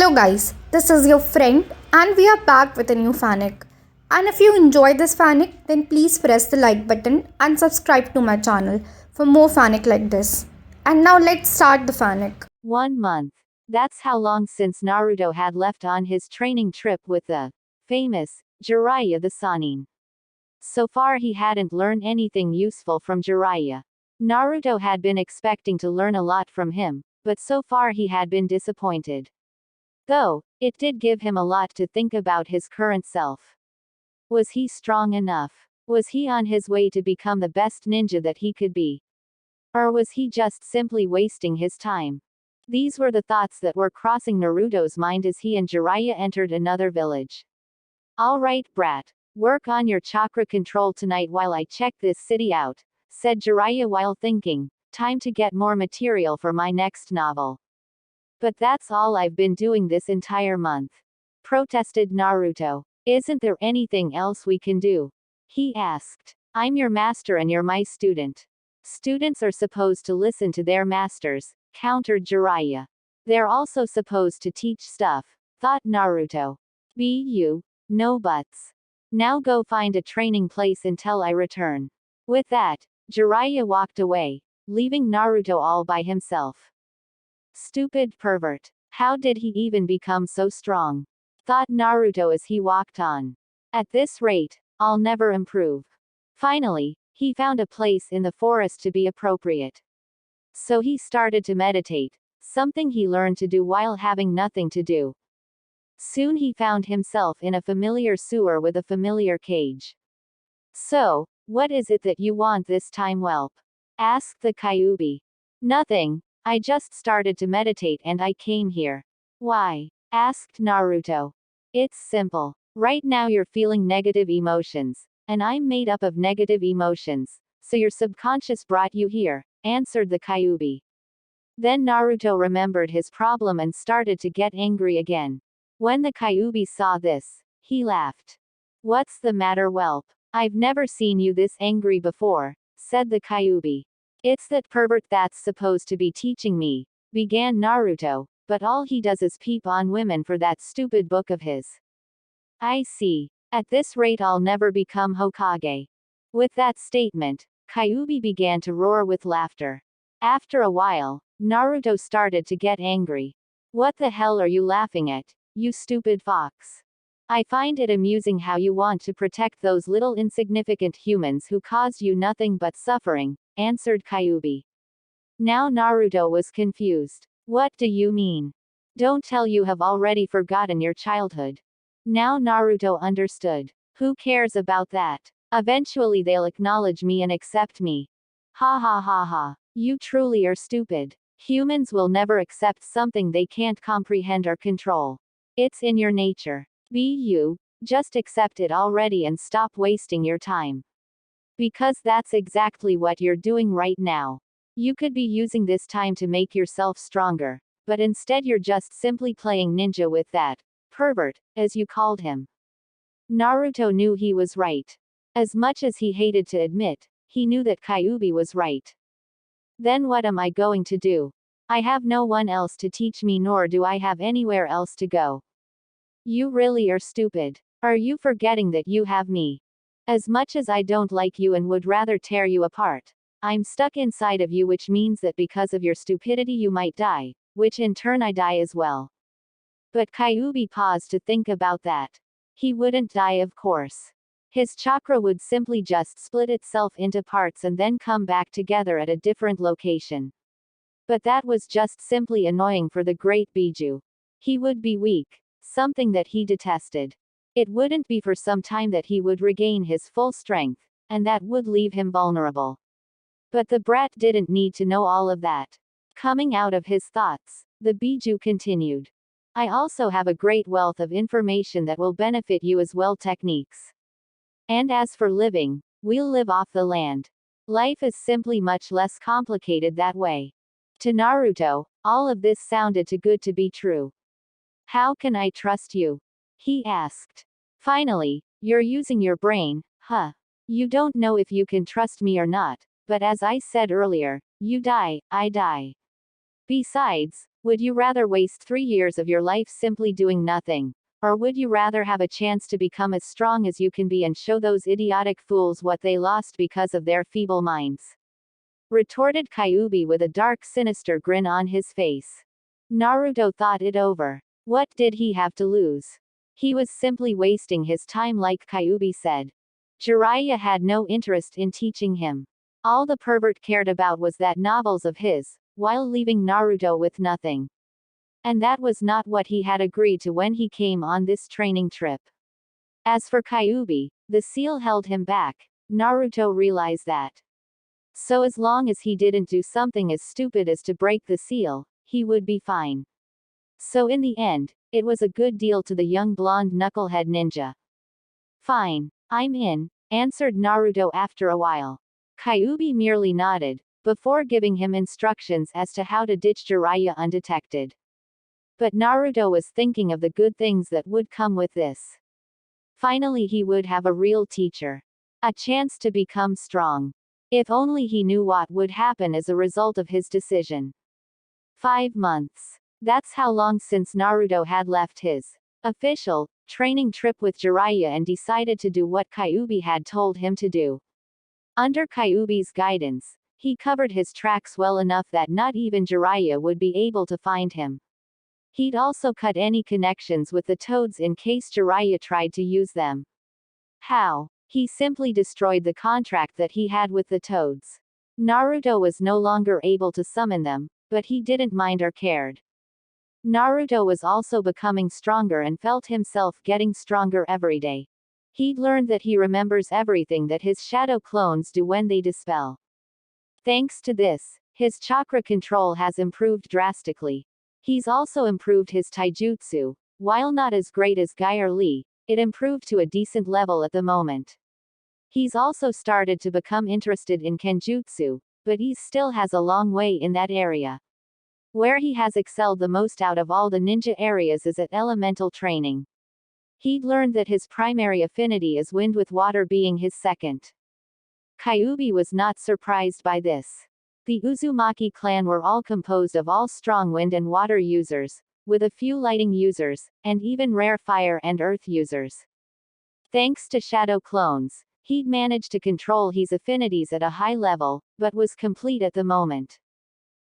Hello, guys, this is your friend, and we are back with a new fanic. And if you enjoy this fanic, then please press the like button and subscribe to my channel for more fanic like this. And now let's start the fanic. 1 month. That's how long since Naruto had left on his training trip with the famous Jiraiya the Sannin. So far he hadn't learned anything useful from Jiraiya. Naruto had been expecting to learn a lot from him, but so far he had been disappointed. Though, it did give him a lot to think about his current self. Was he strong enough? Was he on his way to become the best ninja that he could be? Or was he just simply wasting his time? These were the thoughts that were crossing Naruto's mind as he and Jiraiya entered another village. Alright, brat. Work on your chakra control tonight while I check this city out, said Jiraiya while thinking, time to get more material for my next novel. But that's all I've been doing this entire month. Protested Naruto. Isn't there anything else we can do? He asked. I'm your master and you're my student. Students are supposed to listen to their masters, countered Jiraiya. They're also supposed to teach stuff, thought Naruto. No buts. Now go find a training place until I return. With that, Jiraiya walked away, leaving Naruto all by himself. Stupid pervert. How did he even become so strong? Thought Naruto as he walked on. At this rate, I'll never improve. Finally, he found a place in the forest to be appropriate. So he started to meditate, something he learned to do while having nothing to do. Soon he found himself in a familiar sewer with a familiar cage. So, what is it that you want this time, whelp? Asked the Kyuubi. Nothing, I just started to meditate and I came here. Why? Asked Naruto. It's simple. Right now you're feeling negative emotions, and I'm made up of negative emotions, so your subconscious brought you here, answered the Kyuubi. Then Naruto remembered his problem and started to get angry again. When the Kyuubi saw this, he laughed. What's the matter, whelp? I've never seen you this angry before, said the Kyuubi. It's that pervert that's supposed to be teaching me, began Naruto, but all he does is peep on women for that stupid book of his. I see. At this rate I'll never become Hokage. With that statement, Kyuubi began to roar with laughter. After a while, Naruto started to get angry. What the hell are you laughing at, you stupid fox? I find it amusing how you want to protect those little insignificant humans who caused you nothing but suffering, answered Kyuubi. Now Naruto was confused. What do you mean? Don't tell you have already forgotten your childhood. Now Naruto understood. Who cares about that? Eventually they'll acknowledge me and accept me. Ha ha ha ha. You truly are stupid. Humans will never accept something they can't comprehend or control. It's in your nature. Just accept it already and stop wasting your time. Because that's exactly what you're doing right now. You could be using this time to make yourself stronger, but instead you're just simply playing ninja with that pervert, as you called him. Naruto knew he was right. As much as he hated to admit, he knew that Kyuubi was right. Then what am I going to do? I have no one else to teach me, nor do I have anywhere else to go. You really are stupid. Are you forgetting that you have me? As much as I don't like you and would rather tear you apart, I'm stuck inside of you, which means that because of your stupidity you might die, which in turn I die as well. But Kyuubi paused to think about that. He wouldn't die, of course. His chakra would simply just split itself into parts and then come back together at a different location. But that was just simply annoying for the great Biju. He would be weak, something that he detested. It wouldn't be for some time that he would regain his full strength, and that would leave him vulnerable. But the brat didn't need to know all of that. Coming out of his thoughts, the Biju continued. I also have a great wealth of information that will benefit you as well, techniques. And as for living, we'll live off the land. Life is simply much less complicated that way. To Naruto, all of this sounded too good to be true. How can I trust you? He asked. Finally, you're using your brain, huh? You don't know if you can trust me or not, but as I said earlier, you die, I die. Besides, Would you rather waste 3 years of your life simply doing nothing? Or would you rather have a chance to become as strong as you can be and show those idiotic fools what they lost because of their feeble minds? Retorted Kyuubi with a dark, sinister grin on his face. Naruto thought it over. What did he have to lose? He was simply wasting his time, like Kyuubi said. Jiraiya had no interest in teaching him. All the pervert cared about was that novels of his, while leaving Naruto with nothing. And that was not what he had agreed to when he came on this training trip. As for Kyuubi, the seal held him back. Naruto realized that. So as long as he didn't do something as stupid as to break the seal, he would be fine. So in the end, it was a good deal to the young blonde knucklehead ninja. Fine, I'm in, answered Naruto after a while. Kyuubi merely nodded, before giving him instructions as to how to ditch Jiraiya undetected. But Naruto was thinking of the good things that would come with this. Finally he would have a real teacher. A chance to become strong. If only he knew what would happen as a result of his decision. 5 months. That's how long since Naruto had left his official training trip with Jiraiya and decided to do what Kyuubi had told him to do. Under Kyuubi's guidance, he covered his tracks well enough that not even Jiraiya would be able to find him. He'd also cut any connections with the toads in case Jiraiya tried to use them. How? He simply destroyed the contract that he had with the toads. Naruto was no longer able to summon them, but he didn't mind or cared. Naruto was also becoming stronger and felt himself getting stronger every day. He'd learned that he remembers everything that his shadow clones do when they dispel. Thanks to this, his chakra control has improved drastically. He's also improved his taijutsu. While not as great as Geyer Lee, it improved to a decent level at the moment. He's also started to become interested in kenjutsu, but he still has a long way in that area. Where he has excelled the most out of all the ninja areas is at elemental training. He'd learned that his primary affinity is wind, with water being his second. Kyuubi was not surprised by this. The Uzumaki clan were all composed of all strong wind and water users, with a few lighting users, and even rare fire and earth users. Thanks to shadow clones, he'd managed to control his affinities at a high level, but was complete at the moment.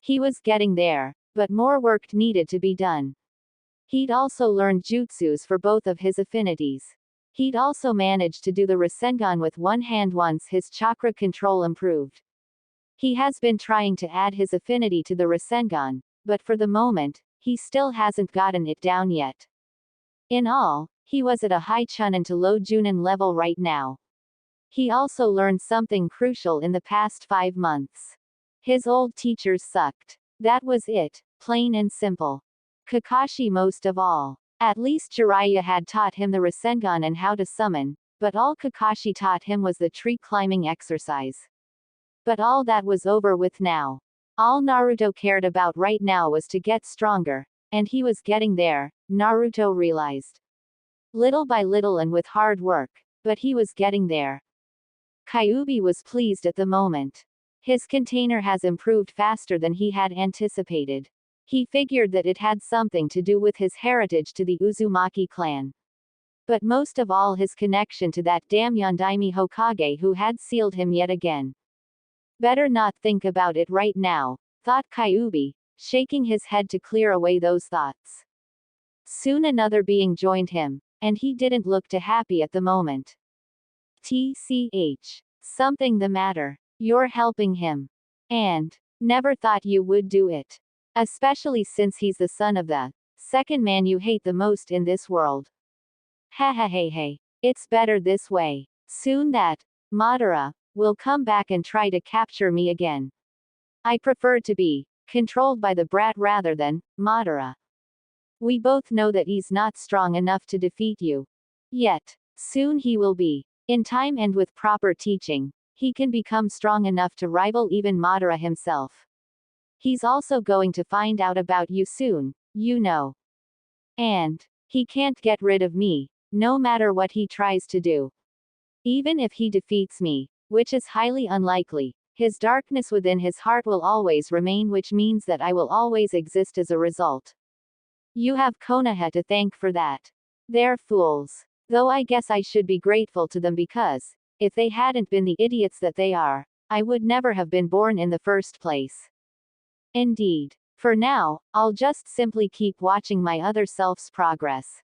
He was getting there, but more work needed to be done. He'd also learned jutsus for both of his affinities. He'd also managed to do the Rasengan with one hand once his chakra control improved. He has been trying to add his affinity to the Rasengan, but for the moment, he still hasn't gotten it down yet. In all, he was at a high Chunin to low Junin level right now. He also learned something crucial in the past 5 months. His old teachers sucked. That was it, plain and simple. Kakashi most of all. At least Jiraiya had taught him the Rasengan and how to summon, but all Kakashi taught him was the tree climbing exercise. But all that was over with now. All Naruto cared about right now was to get stronger, and he was getting there, Naruto realized. Little by little and with hard work, but he was getting there. Kyuubi was pleased at the moment. His container has improved faster than he had anticipated. He figured that it had something to do with his heritage to the Uzumaki clan. But most of all his connection to that damn Yondaime Hokage who had sealed him yet again. Better not think about it right now, thought Kyuubi, shaking his head to clear away those thoughts. Soon another being joined him, and he didn't look too happy at the moment. TCH. Something the matter. You're helping him. And never thought you would do it. Especially since he's the son of the second man you hate the most in this world. Ha ha hey hey. It's better this way. Soon that Madara will come back and try to capture me again. I prefer to be controlled by the brat rather than Madara. We both know that he's not strong enough to defeat you. Yet, soon he will be. In time and with proper teaching, he can become strong enough to rival even Madara himself. He's also going to find out about you soon, you know. And he can't get rid of me, no matter what he tries to do. Even if he defeats me, which is highly unlikely, his darkness within his heart will always remain, which means that I will always exist as a result. You have Konoha to thank for that. They're fools. Though I guess I should be grateful to them because, if they hadn't been the idiots that they are, I would never have been born in the first place. Indeed. For now, I'll just simply keep watching my other self's progress.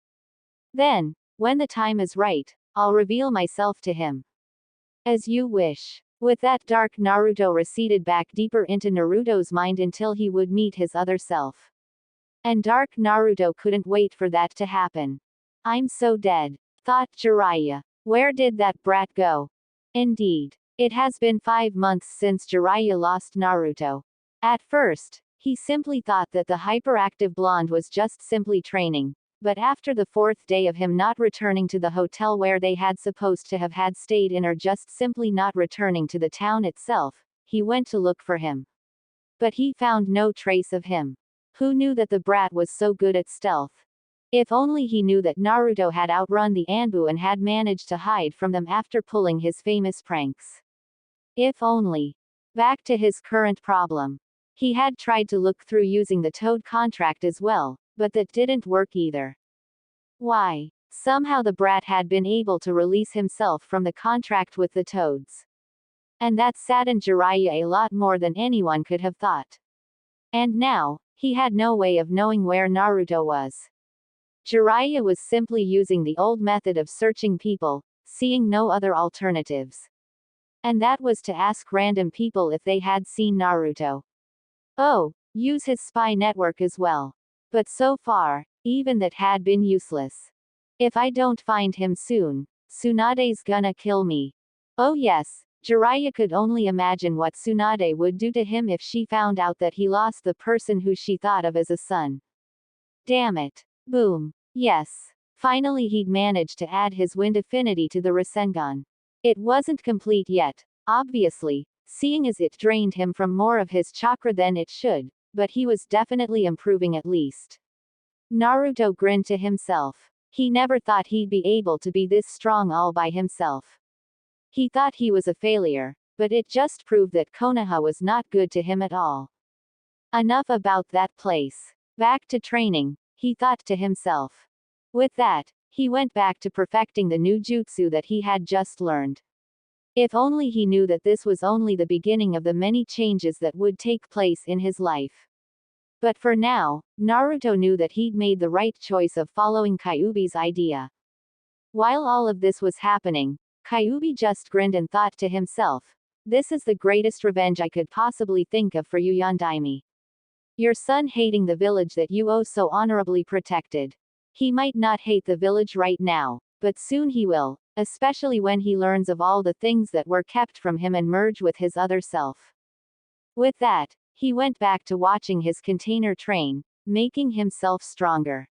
Then, when the time is right, I'll reveal myself to him. As you wish. With that, dark Naruto receded back deeper into Naruto's mind until he would meet his other self. And dark Naruto couldn't wait for that to happen. I'm so dead, thought Jiraiya. Where did that brat go? Indeed. It has been 5 months since Jiraiya lost Naruto. At first, he simply thought that the hyperactive blonde was just simply training, but after the 4th day of him not returning to the hotel where they had supposed to have had stayed in, or just simply not returning to the town itself, he went to look for him. But he found no trace of him. Who knew that the brat was so good at stealth? If only he knew that Naruto had outrun the Anbu and had managed to hide from them after pulling his famous pranks. If only. Back to his current problem. He had tried to look through using the Toad contract as well, but that didn't work either. Why? Somehow the brat had been able to release himself from the contract with the Toads. And that saddened Jiraiya a lot more than anyone could have thought. And now, he had no way of knowing where Naruto was. Jiraiya was simply using the old method of searching people, seeing no other alternatives. And that was to ask random people if they had seen Naruto. Oh, use his spy network as well. But so far, even that had been useless. If I don't find him soon, Tsunade's gonna kill me. Oh yes, Jiraiya could only imagine what Tsunade would do to him if she found out that he lost the person who she thought of as a son. Damn it. Boom. Yes. Finally he'd managed to add his wind affinity to the Rasengan. It wasn't complete yet, obviously, seeing as it drained him from more of his chakra than it should, but he was definitely improving at least. Naruto grinned to himself. He never thought he'd be able to be this strong all by himself. He thought he was a failure, but it just proved that Konoha was not good to him at all. Enough about that place. Back to training, he thought to himself. With that, he went back to perfecting the new jutsu that he had just learned. If only he knew that this was only the beginning of the many changes that would take place in his life. But for now, Naruto knew that he'd made the right choice of following Kyuubi's idea. While all of this was happening, Kyuubi just grinned and thought to himself, this is the greatest revenge I could possibly think of for you, Yondaime. Your son hating the village that you so honorably protected. He might not hate the village right now, but soon he will, especially when he learns of all the things that were kept from him and merge with his other self. With that, he went back to watching his container train, making himself stronger.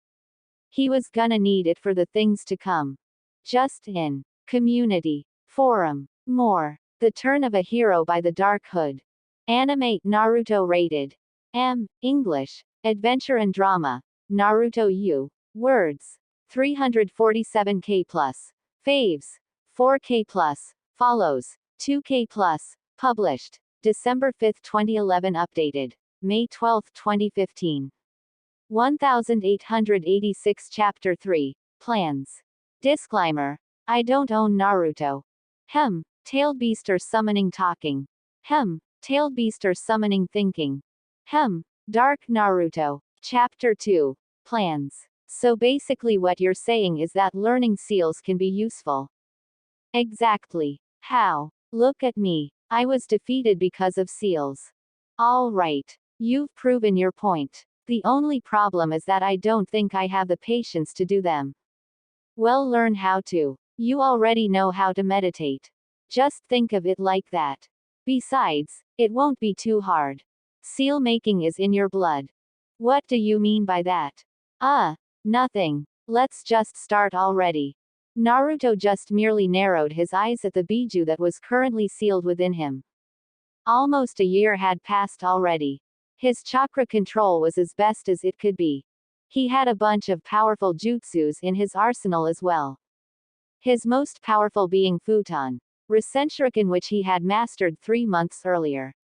He was gonna need it for the things to come. Just in. Community. Forum. More. The Turn of a Hero by the Dark Hood. Anime Naruto rated M. English. Adventure and Drama. Naruto U. Words. 347k plus. Faves. 4k plus. Follows. 2k plus. Published. December 5, 2011. Updated. May 12, 2015. 1886 Chapter 3. Plans. Disclaimer. I don't own Naruto. Tailed beast or summoning talking. Tailed beast or summoning thinking. Dark Naruto. Chapter 2. Plans. So basically what you're saying is that learning seals can be useful. Exactly. How? Look at me. I was defeated because of seals. All right. You've proven your point. The only problem is that I don't think I have the patience to do them. Well, learn how to. You already know how to meditate. Just think of it like that. Besides, it won't be too hard. Seal making is in your blood. What do you mean by that? Nothing. Let's just start already. Naruto just merely narrowed his eyes at the biju that was currently sealed within him. Almost a year had passed already. His chakra control was as best as it could be. He had a bunch of powerful jutsus in his arsenal as well. His most powerful being Futon. Rasenshuriken, which he had mastered 3 months earlier.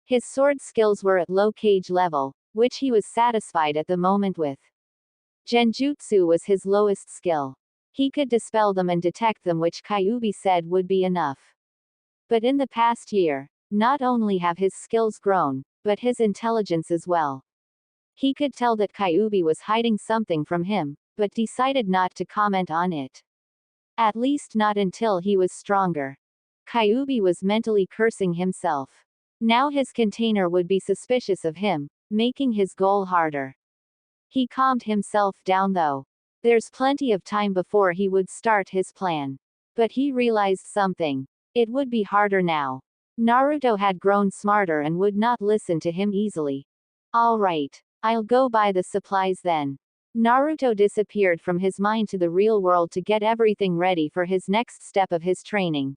His sword skills were at low cage level, which he was satisfied at the moment with. Genjutsu was his lowest skill. He could dispel them and detect them, which Kyuubi said would be enough. But in the past year, not only have his skills grown, but his intelligence as well. He could tell that Kyuubi was hiding something from him, but decided not to comment on it. At least not until he was stronger. Kyuubi was mentally cursing himself. Now his container would be suspicious of him, making his goal harder. He calmed himself down though. There's plenty of time before he would start his plan. But he realized something. It would be harder now. Naruto had grown smarter and would not listen to him easily. Alright, I'll go buy the supplies then. Naruto disappeared from his mind to the real world to get everything ready for his next step of his training.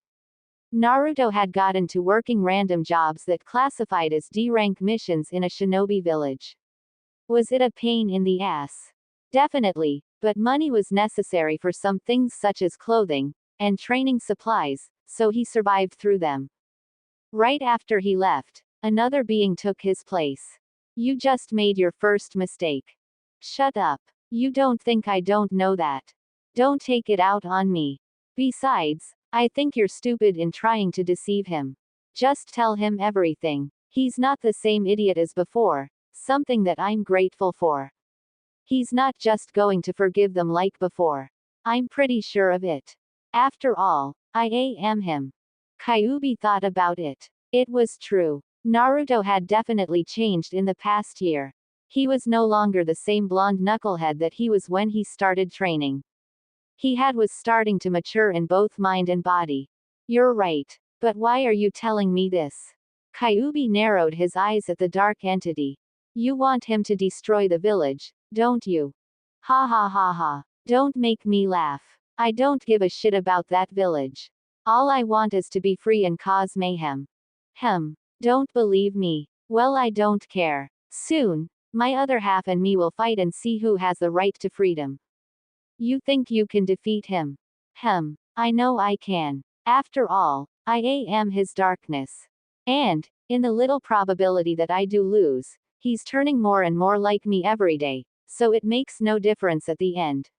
Naruto had gotten to working random jobs that classified as D-rank missions in a shinobi village. Was it a pain in the ass? Definitely, but money was necessary for some things such as clothing and training supplies, so he survived through them. Right after he left, another being took his place. You just made your first mistake. Shut up. You don't think I don't know that. Don't take it out on me. Besides, I think you're stupid in trying to deceive him. Just tell him everything. He's not the same idiot as before, something that I'm grateful for. He's not just going to forgive them like before. I'm pretty sure of it. After all, I am him. Kyuubi thought about it. It was true. Naruto had definitely changed in the past year. He was no longer the same blonde knucklehead that he was when he started training. He was starting to mature in both mind and body. You're right. But why are you telling me this? Kyuubi narrowed his eyes at the dark entity. You want him to destroy the village, don't you? Ha ha ha ha. Don't make me laugh. I don't give a shit about that village. All I want is to be free and cause mayhem. Don't believe me? Well, I don't care. Soon, my other half and me will fight and see who has the right to freedom. You think you can defeat him? I know I can. After all, I am his darkness. And, in the little probability that I do lose, he's turning more and more like me every day, so it makes no difference at the end.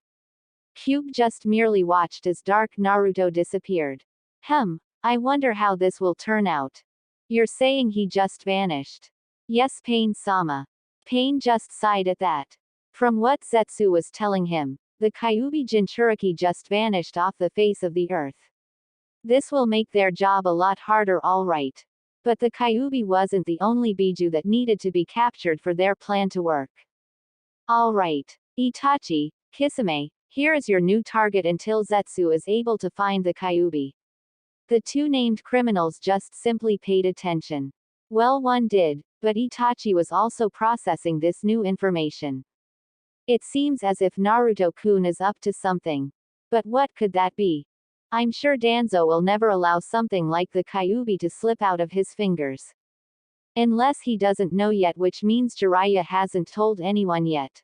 Cube just merely watched as Dark Naruto disappeared. I wonder how this will turn out. You're saying he just vanished? Yes, Pain-sama. Pain just sighed at that. From what Zetsu was telling him, the Kyuubi Jinchuriki just vanished off the face of the earth. This will make their job a lot harder, alright. But the Kyuubi wasn't the only Biju that needed to be captured for their plan to work. Alright. Itachi, Kisame, here is your new target until Zetsu is able to find the Kyuubi. The two named criminals just simply paid attention. Well, one did, but Itachi was also processing this new information. It seems as if Naruto-kun is up to something. But what could that be? I'm sure Danzo will never allow something like the Kyuubi to slip out of his fingers. Unless he doesn't know yet, which means Jiraiya hasn't told anyone yet.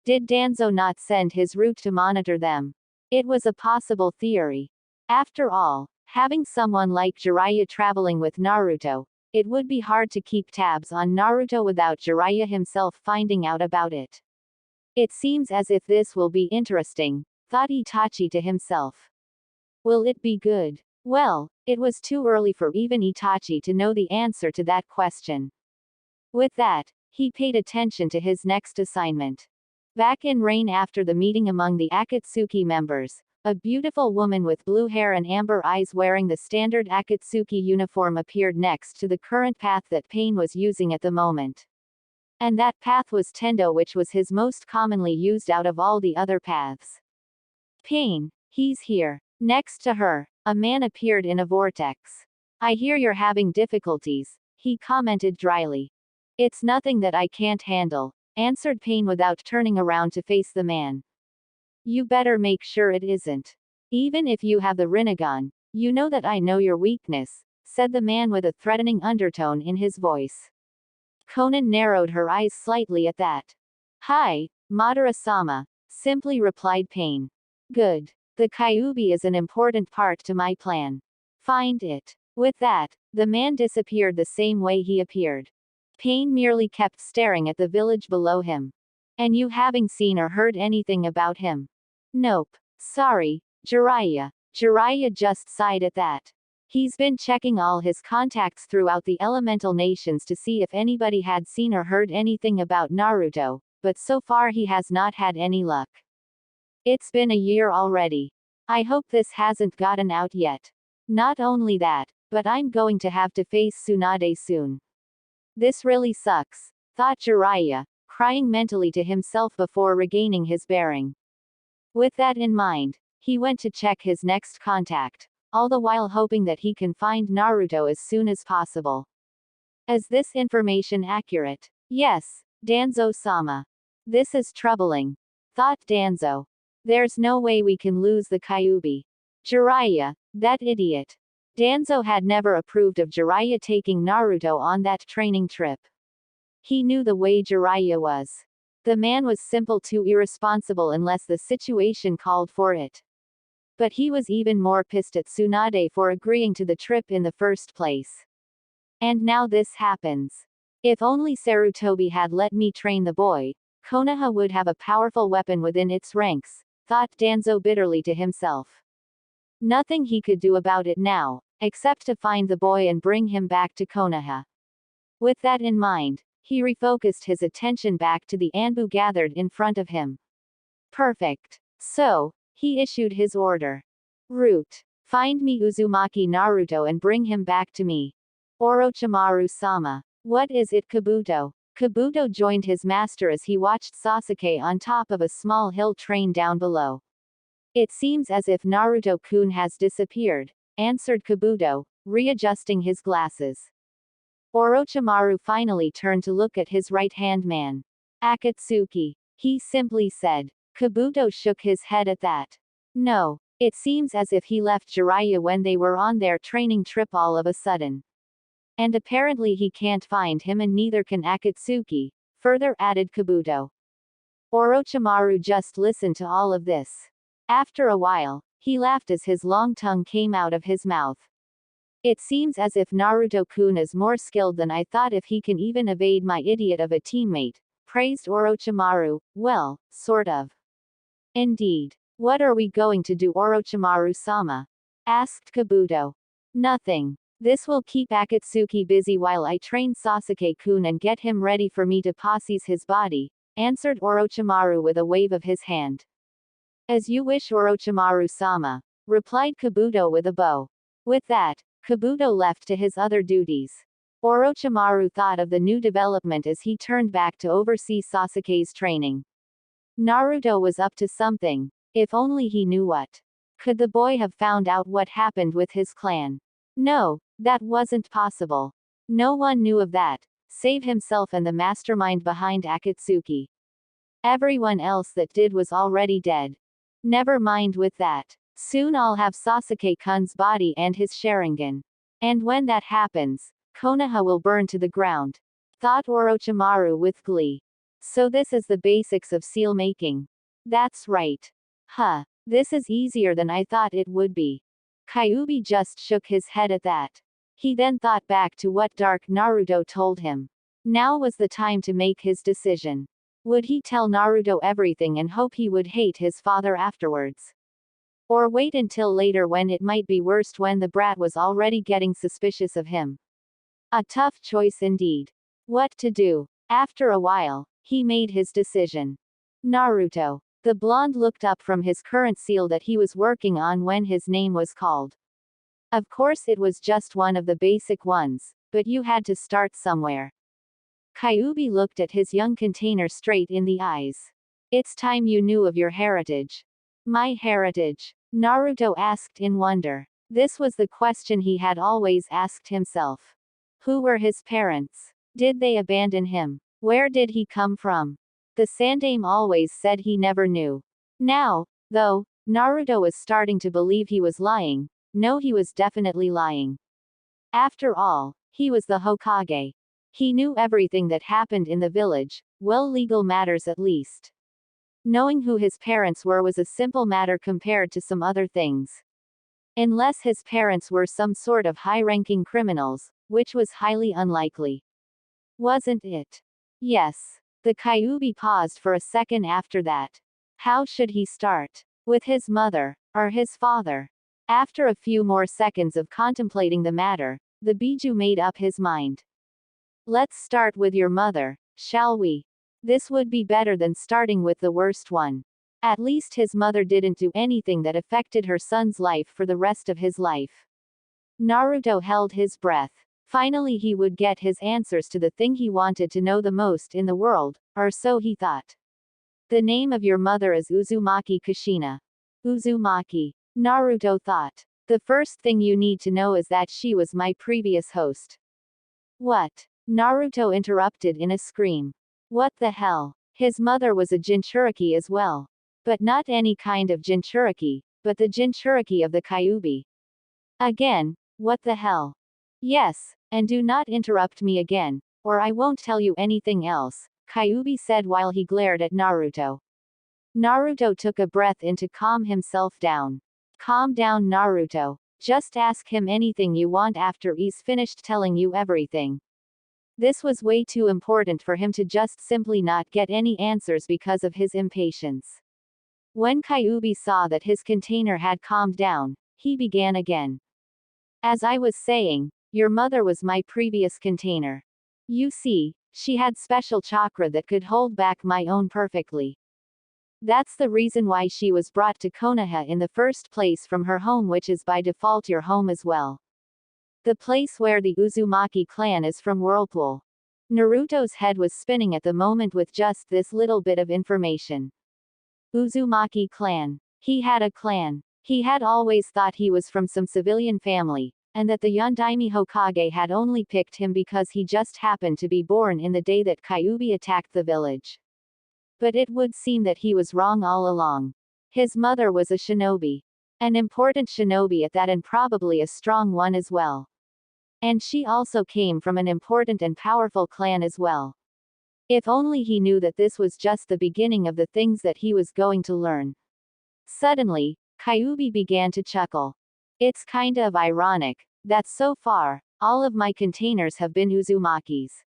Did Danzo not send his root to monitor them? It was a possible theory. After all, having someone like Jiraiya traveling with Naruto, it would be hard to keep tabs on Naruto without Jiraiya himself finding out about it. It seems as if this will be interesting, thought Itachi to himself. Will it be good? Well, it was too early for even Itachi to know the answer to that question. With that, he paid attention to his next assignment. Back in Rain, after the meeting among the Akatsuki members, a beautiful woman with blue hair and amber eyes wearing the standard Akatsuki uniform appeared next to the current path that Pain was using at the moment. And that path was Tendo, which was his most commonly used out of all the other paths. Pain, he's here. Next to her, a man appeared in a vortex. I hear you're having difficulties, he commented dryly. It's nothing that I can't handle, answered Pain without turning around to face the man. You better make sure it isn't. Even if you have the Rinnegan, you know that I know your weakness, said the man with a threatening undertone in his voice. Conan narrowed her eyes slightly at that. Hi, Madara-sama, simply replied Pain. Good. The Kyuubi is an important part to my plan. Find it. With that, the man disappeared the same way he appeared. Pain merely kept staring at the village below him. And you haven't seen or heard anything about him? Nope. Sorry, Jiraiya. Jiraiya just sighed at that. He's been checking all his contacts throughout the elemental nations to see if anybody had seen or heard anything about Naruto, but so far he has not had any luck. It's been a year already. I hope this hasn't gotten out yet. Not only that, but I'm going to have to face Tsunade soon. This really sucks, thought Jiraiya, crying mentally to himself before regaining his bearing. With that in mind, he went to check his next contact, all the while hoping that he can find Naruto as soon as possible. Is this information accurate? Yes, Danzo-sama. This is troubling, thought Danzo. There's no way we can lose the Kyuubi. Jiraiya, that idiot. Danzo had never approved of Jiraiya taking Naruto on that training trip. He knew the way Jiraiya was. The man was simply too irresponsible unless the situation called for it. But he was even more pissed at Tsunade for agreeing to the trip in the first place. And now this happens. If only Sarutobi had let me train the boy, Konoha would have a powerful weapon within its ranks, thought Danzo bitterly to himself. Nothing he could do about it now, except to find the boy and bring him back to Konoha. With that in mind, he refocused his attention back to the Anbu gathered in front of him. Perfect. So, he issued his order. Root. Find me Uzumaki Naruto and bring him back to me. Orochimaru-sama. What is it, Kabuto? Kabuto joined his master as he watched Sasuke on top of a small hill train down below. It seems as if Naruto-kun has disappeared, answered Kabuto, readjusting his glasses. Orochimaru finally turned to look at his right-hand man. Akatsuki. He simply said. Kabuto shook his head at that. No, it seems as if he left Jiraiya when they were on their training trip all of a sudden. And apparently he can't find him and neither can Akatsuki, further added Kabuto. Orochimaru just listened to all of this. After a while, he laughed as his long tongue came out of his mouth. It seems as if Naruto-kun is more skilled than I thought if he can even evade my idiot of a teammate, praised Orochimaru. Well, sort of. Indeed. What are we going to do, Orochimaru-sama? Asked Kabuto. Nothing. This will keep Akatsuki busy while I train Sasuke-kun and get him ready for me to possess his body, answered Orochimaru with a wave of his hand. As you wish, Orochimaru-sama, replied Kabuto with a bow. With that, Kabuto left to his other duties. Orochimaru thought of the new development as he turned back to oversee Sasuke's training. Naruto was up to something. If only he knew what. Could the boy have found out what happened with his clan? No, that wasn't possible. No one knew of that, save himself and the mastermind behind Akatsuki. Everyone else that did was already dead. Never mind with that. Soon I'll have Sasuke-kun's body and his Sharingan. And when that happens, Konoha will burn to the ground. Thought Orochimaru with glee. So this is the basics of seal making. That's right. Huh. This is easier than I thought it would be. Kyuubi just shook his head at that. He then thought back to what Dark Naruto told him. Now was the time to make his decision. Would he tell Naruto everything and hope he would hate his father afterwards? Or wait until later when it might be worst when the brat was already getting suspicious of him? A tough choice indeed. What to do? After a while, he made his decision. Naruto. The blonde looked up from his current seal that he was working on when his name was called. Of course it was just one of the basic ones, but you had to start somewhere. Kyuubi looked at his young container straight in the eyes. It's time you knew of your heritage. My heritage? Naruto asked in wonder. This was the question he had always asked himself. Who were his parents? Did they abandon him? Where did he come from? The Sandaime always said he never knew. Now, though, Naruto was starting to believe he was lying. No, he was definitely lying. After all, he was the Hokage. He knew everything that happened in the village, well, legal matters at least. Knowing who his parents were was a simple matter compared to some other things. Unless his parents were some sort of high-ranking criminals, which was highly unlikely. Wasn't it? Yes. The Kyuubi paused for a second after that. How should he start? With his mother, or his father? After a few more seconds of contemplating the matter, the Biju made up his mind. Let's start with your mother, shall we? This would be better than starting with the worst one. At least his mother didn't do anything that affected her son's life for the rest of his life. Naruto held his breath. Finally he would get his answers to the thing he wanted to know the most in the world, or so he thought. The name of your mother is Uzumaki Kushina. Uzumaki. Naruto thought. The first thing you need to know is that she was my previous host. What? Naruto interrupted in a scream. What the hell? His mother was a Jinchuriki as well. But not any kind of Jinchuriki, but the Jinchuriki of the Kyuubi. Again, what the hell? Yes, and do not interrupt me again, or I won't tell you anything else, Kyuubi said while he glared at Naruto. Naruto took a breath in to calm himself down. Calm down, Naruto. Just ask him anything you want after he's finished telling you everything. This was way too important for him to just simply not get any answers because of his impatience. When Kyuubi saw that his container had calmed down, he began again. As I was saying, your mother was my previous container. You see, she had special chakra that could hold back my own perfectly. That's the reason why she was brought to Konoha in the first place from her home, which is by default your home as well. The place where the Uzumaki clan is from, Whirlpool. Naruto's head was spinning at the moment with just this little bit of information. Uzumaki clan. He had a clan. He had always thought he was from some civilian family, and that the Yondaime Hokage had only picked him because he just happened to be born in the day that Kyuubi attacked the village. But it would seem that he was wrong all along. His mother was a shinobi. An important shinobi at that, and probably a strong one as well. And she also came from an important and powerful clan as well. If only he knew that this was just the beginning of the things that he was going to learn. Suddenly, Kyuubi began to chuckle. It's kind of ironic that so far, all of my containers have been Uzumakis.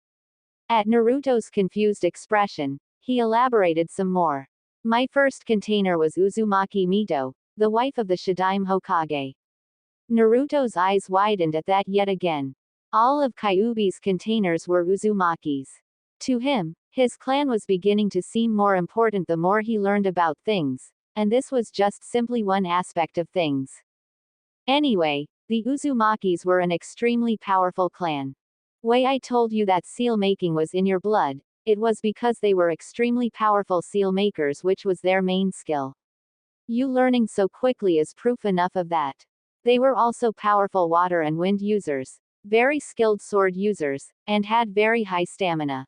At Naruto's confused expression, he elaborated some more. My first container was Uzumaki Mito, the wife of the Shadaime Hokage. Naruto's eyes widened at that yet again. All of Kyuubi's containers were Uzumakis. To him, his clan was beginning to seem more important the more he learned about things, and this was just simply one aspect of things. Anyway, the Uzumakis were an extremely powerful clan. Way I told you that seal making was in your blood, it was because they were extremely powerful seal makers, which was their main skill. You learning so quickly is proof enough of that. They were also powerful water and wind users, very skilled sword users, and had very high stamina.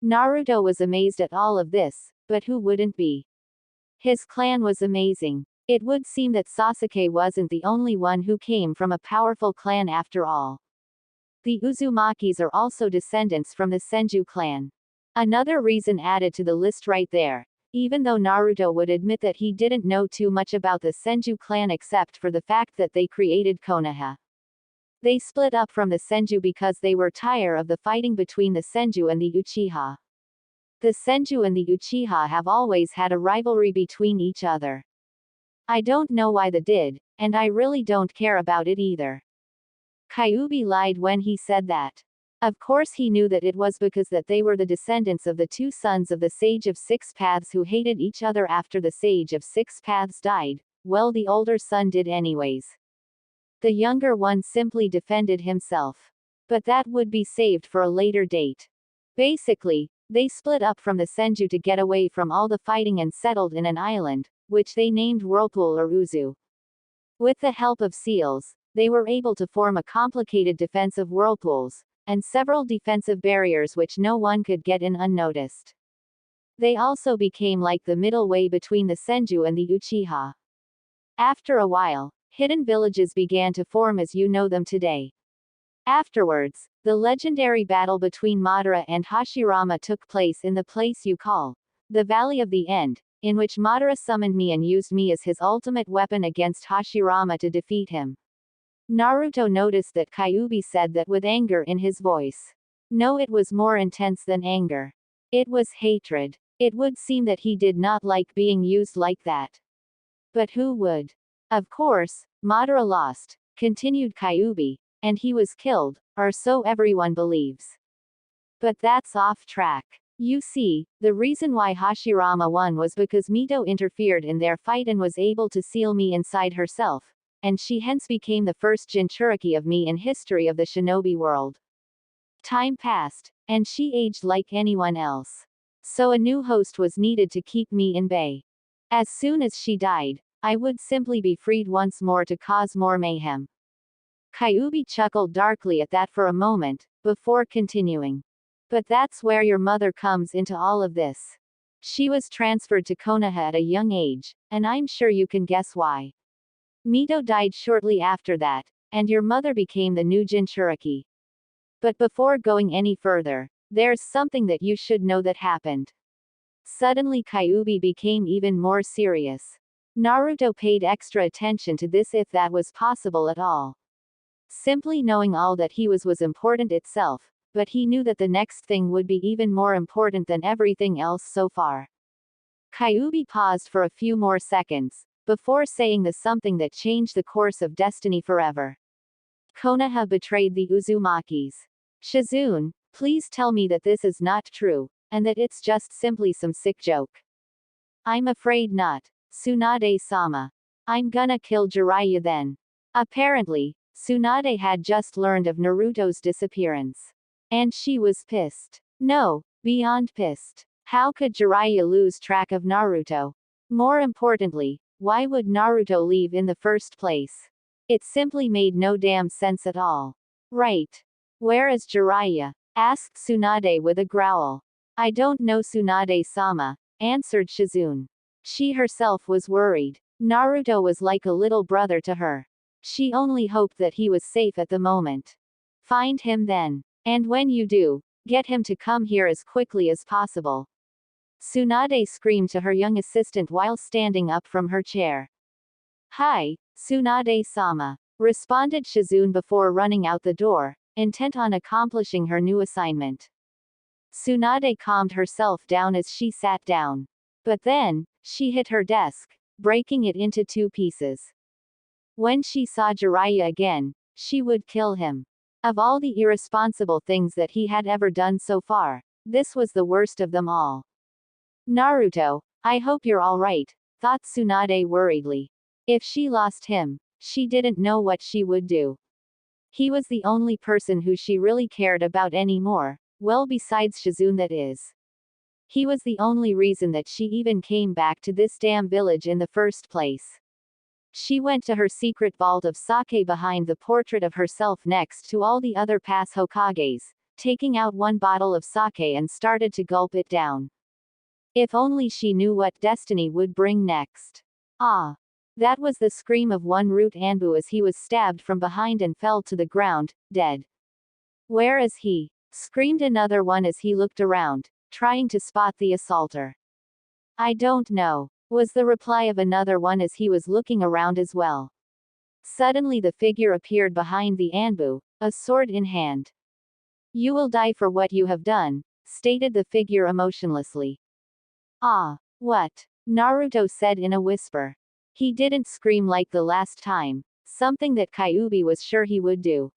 Naruto was amazed at all of this, but who wouldn't be? His clan was amazing. It would seem that Sasuke wasn't the only one who came from a powerful clan after all. The Uzumakis are also descendants from the Senju clan. Another reason added to the list right there, even though Naruto would admit that he didn't know too much about the Senju clan except for the fact that they created Konoha. They split up from the Senju because they were tired of the fighting between the Senju and the Uchiha. The Senju and the Uchiha have always had a rivalry between each other. I don't know why they did, and I really don't care about it either. Kyuubi lied when he said that. Of course he knew that it was because that they were the descendants of the two sons of the Sage of Six Paths who hated each other after the Sage of Six Paths died. Well, the older son did anyways. The younger one simply defended himself. But that would be saved for a later date. Basically, they split up from the Senju to get away from all the fighting and settled in an island, which they named Whirlpool or Uzu. With the help of seals, they were able to form a complicated defense of whirlpools, and several defensive barriers which no one could get in unnoticed. They also became like the middle way between the Senju and the Uchiha. After a while, hidden villages began to form as you know them today. Afterwards, the legendary battle between Madara and Hashirama took place in the place you call the Valley of the End, in which Madara summoned me and used me as his ultimate weapon against Hashirama to defeat him. Naruto noticed that Kyuubi said that with anger in his voice. No, it was more intense than anger. It was hatred. It would seem that he did not like being used like that. But who would? Of course, Madara lost, continued Kyuubi, and he was killed, or so everyone believes. But that's off track. You see, the reason why Hashirama won was because Mito interfered in their fight and was able to seal me inside herself, and she hence became the first Jinchuriki of me in history of the shinobi world. Time passed, and she aged like anyone else. So a new host was needed to keep me in bay. As soon as she died, I would simply be freed once more to cause more mayhem. Kyuubi chuckled darkly at that for a moment, before continuing. But that's where your mother comes into all of this. She was transferred to Konoha at a young age, and I'm sure you can guess why. Mito died shortly after that, and your mother became the new Jinchuriki. But before going any further, there's something that you should know that happened. Suddenly Kyuubi became even more serious. Naruto paid extra attention to this if that was possible at all. Simply knowing all that he was important itself, but he knew that the next thing would be even more important than everything else so far. Kyuubi paused for a few more seconds, before saying the something that changed the course of destiny forever. Konoha betrayed the Uzumakis. Shizune, please tell me that this is not true, and that it's just simply some sick joke. I'm afraid not, Tsunade-sama. I'm gonna kill Jiraiya then. Apparently, Tsunade had just learned of Naruto's disappearance. And she was pissed. No, beyond pissed. How could Jiraiya lose track of Naruto? More importantly, why would Naruto leave in the first place? It simply made no damn sense at all. Right. Where is Jiraiya? Asked Tsunade with a growl. I don't know, Tsunade-sama, answered Shizune. She herself was worried. Naruto was like a little brother to her. She only hoped that he was safe at the moment. Find him then. And when you do, get him to come here as quickly as possible. Tsunade screamed to her young assistant while standing up from her chair. Hi, Tsunade-sama, responded Shizune before running out the door, intent on accomplishing her new assignment. Tsunade calmed herself down as she sat down. But then, she hit her desk, breaking it into two pieces. When she saw Jiraiya again, she would kill him. Of all the irresponsible things that he had ever done so far, this was the worst of them all. Naruto, I hope you're alright, thought Tsunade worriedly. If she lost him, she didn't know what she would do. He was the only person who she really cared about anymore, well besides Shizune that is. He was the only reason that she even came back to this damn village in the first place. She went to her secret vault of sake behind the portrait of herself next to all the other past Hokages, taking out one bottle of sake and started to gulp it down. If only she knew what destiny would bring next. Ah! That was the scream of one Root Anbu as he was stabbed from behind and fell to the ground, dead. Where is he? Screamed another one as he looked around, trying to spot the assaulter. I don't know, was the reply of another one as he was looking around as well. Suddenly the figure appeared behind the Anbu, a sword in hand. You will die for what you have done, stated the figure emotionlessly. Ah, what? Naruto said in a whisper. He didn't scream like the last time, something that Kyuubi was sure he would do.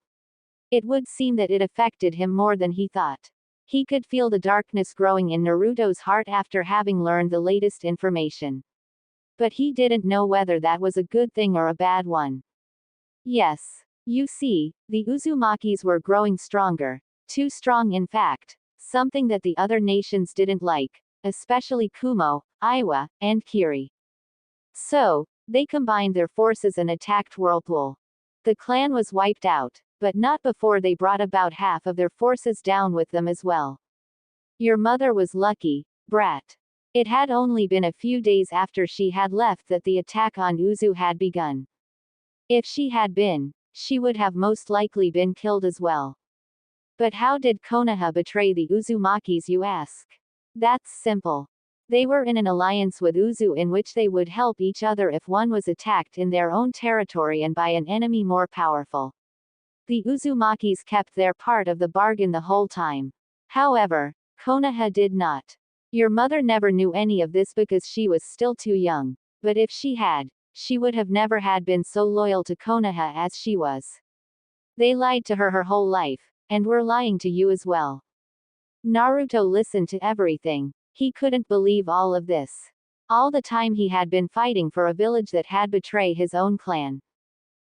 It would seem that it affected him more than he thought. He could feel the darkness growing in Naruto's heart after having learned the latest information. But he didn't know whether that was a good thing or a bad one. Yes. You see, the Uzumakis were growing stronger, too strong in fact, something that the other nations didn't like, especially Kumo, Iwa, and Kiri. So, they combined their forces and attacked Whirlpool. The clan was wiped out, but not before they brought about half of their forces down with them as well. Your mother was lucky, brat. It had only been a few days after she had left that the attack on Uzu had begun. If she had been, she would have most likely been killed as well. But how did Konoha betray the Uzumakis, you ask? That's simple. They were in an alliance with Uzu in which they would help each other if one was attacked in their own territory and by an enemy more powerful. The Uzumakis kept their part of the bargain the whole time. However, Konoha did not. Your mother never knew any of this because she was still too young, but if she had, she would have never had been so loyal to Konoha as she was. They lied to her whole life, and were lying to you as well. Naruto listened to everything. He couldn't believe all of this. All the time he had been fighting for a village that had betrayed his own clan.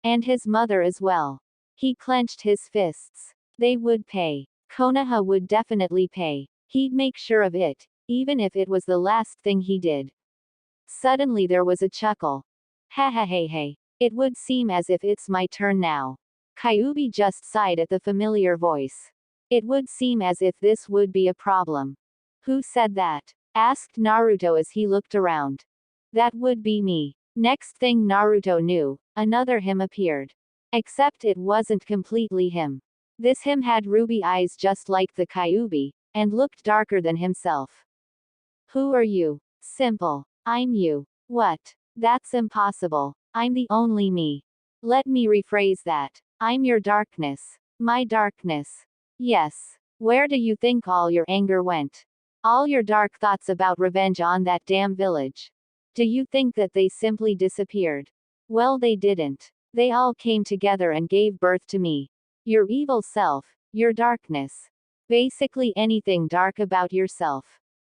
And his mother as well. He clenched his fists. They would pay. Konoha would definitely pay. He'd make sure of it, even if it was the last thing he did. Suddenly there was a chuckle. Ha ha hey hey. It would seem as if it's my turn now. Kyuubi just sighed at the familiar voice. It would seem as if this would be a problem. Who said that? Asked Naruto as he looked around. That would be me. Next thing Naruto knew, another him appeared. Except it wasn't completely him. This him had ruby eyes just like the Kyuubi, and looked darker than himself. Who are you? Simple. I'm you. What? That's impossible. I'm the only me. Let me rephrase that. I'm your darkness. My darkness. Yes. Where do you think all your anger went? All your dark thoughts about revenge on that damn village. Do you think that they simply disappeared? Well, they didn't. They all came together and gave birth to me. Your evil self, your darkness. Basically anything dark about yourself.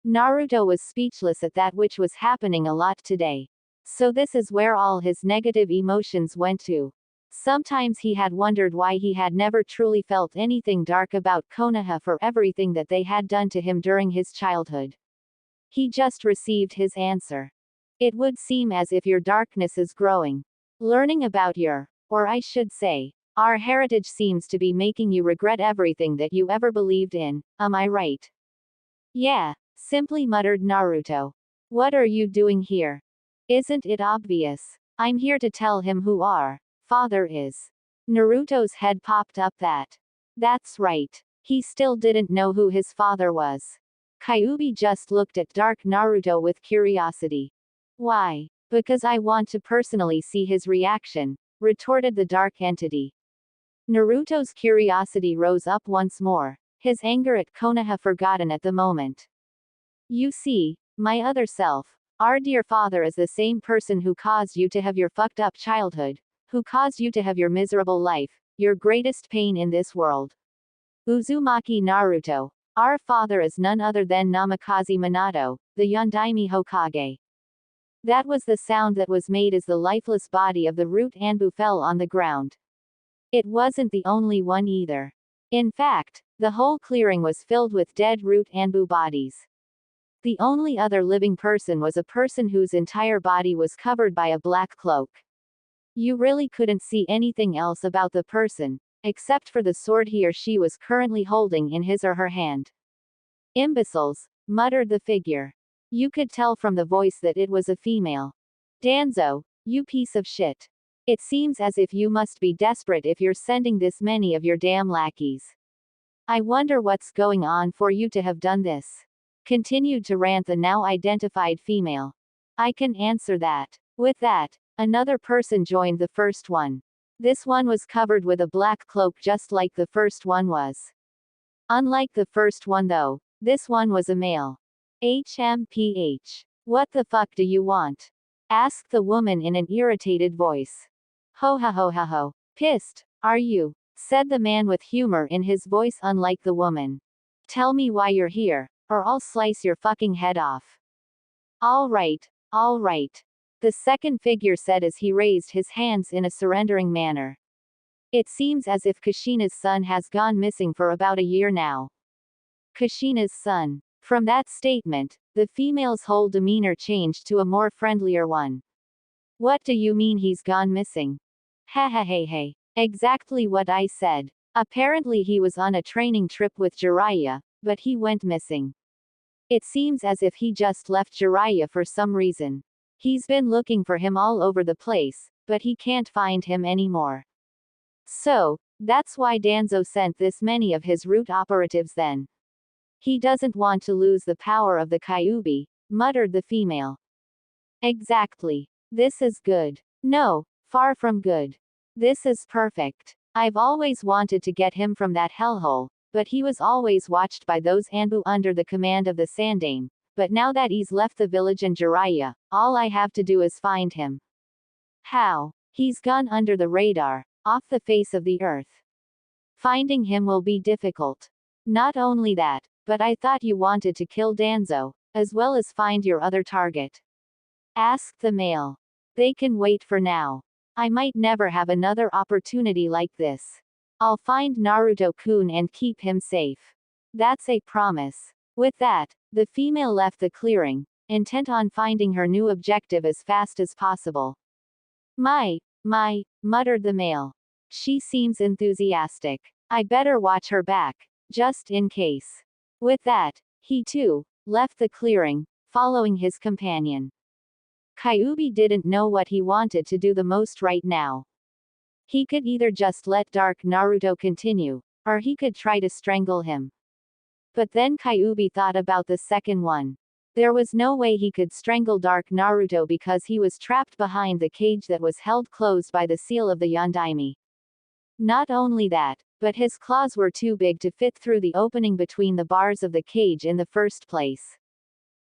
Naruto was speechless at that, which was happening a lot today. So this is where all his negative emotions went to. Sometimes he had wondered why he had never truly felt anything dark about Konoha for everything that they had done to him during his childhood. He just received his answer. It would seem as if your darkness is growing. Learning about or I should say, our heritage seems to be making you regret everything that you ever believed in, am I right? Yeah, simply muttered Naruto. What are you doing here? Isn't it obvious? I'm here to tell him who our father is. Naruto's head popped up. That's right. He still didn't know who his father was. Kyuubi just looked at dark Naruto with curiosity. Why? Because I want to personally see his reaction, retorted the dark entity. Naruto's curiosity rose up once more, his anger at Konoha forgotten at the moment. You see, my other self, our dear father, is the same person who caused you to have your fucked up childhood, who caused you to have your miserable life, your greatest pain in this world. Uzumaki Naruto, our father is none other than Namikaze Minato, the Yondaime Hokage. That was the sound that was made as the lifeless body of the root Anbu fell on the ground. It wasn't the only one either. In fact, the whole clearing was filled with dead root Anbu bodies. The only other living person was a person whose entire body was covered by a black cloak. You really couldn't see anything else about the person, except for the sword he or she was currently holding in his or her hand. Imbeciles, muttered the figure. You could tell from the voice that it was a female. Danzo, you piece of shit. It seems as if you must be desperate if you're sending this many of your damn lackeys. I wonder what's going on for you to have done this. Continued to rant the now identified female. I can answer that. With that, another person joined the first one. This one was covered with a black cloak just like the first one was. Unlike the first one though, this one was a male. HMPH. What the fuck do you want? Asked the woman in an irritated voice. Ho ha ho ha ho. Pissed, are you? Said the man with humor in his voice, unlike the woman. Tell me why you're here, or I'll slice your fucking head off. All right, the second figure said as he raised his hands in a surrendering manner. It seems as if Kushina's son has gone missing for about a year now. Kushina's son. From that statement, the female's whole demeanor changed to a more friendlier one. What do you mean he's gone missing? Ha ha hey hey. Exactly what I said. Apparently he was on a training trip with Jiraiya, but he went missing. It seems as if he just left Jiraiya for some reason. He's been looking for him all over the place, but he can't find him anymore. So, that's why Danzo sent this many of his root operatives then. He doesn't want to lose the power of the Kyuubi, muttered the female. Exactly. This is good. No, far from good. This is perfect. I've always wanted to get him from that hellhole, but he was always watched by those Anbu under the command of the Sandame. But now that he's left the village and Jiraiya, all I have to do is find him. How? He's gone under the radar, off the face of the earth. Finding him will be difficult. Not only that, but I thought you wanted to kill Danzo, as well as find your other target. Asked the male. They can wait for now. I might never have another opportunity like this. I'll find Naruto-kun and keep him safe. That's a promise. With that, the female left the clearing, intent on finding her new objective as fast as possible. My, muttered the male. She seems enthusiastic. I better watch her back, just in case. With that, he too, left the clearing, following his companion. Kyuubi didn't know what he wanted to do the most right now. He could either just let Dark Naruto continue, or he could try to strangle him. But then Kyuubi thought about the second one. There was no way he could strangle Dark Naruto because he was trapped behind the cage that was held closed by the seal of the Yondaime. Not only that, but his claws were too big to fit through the opening between the bars of the cage in the first place.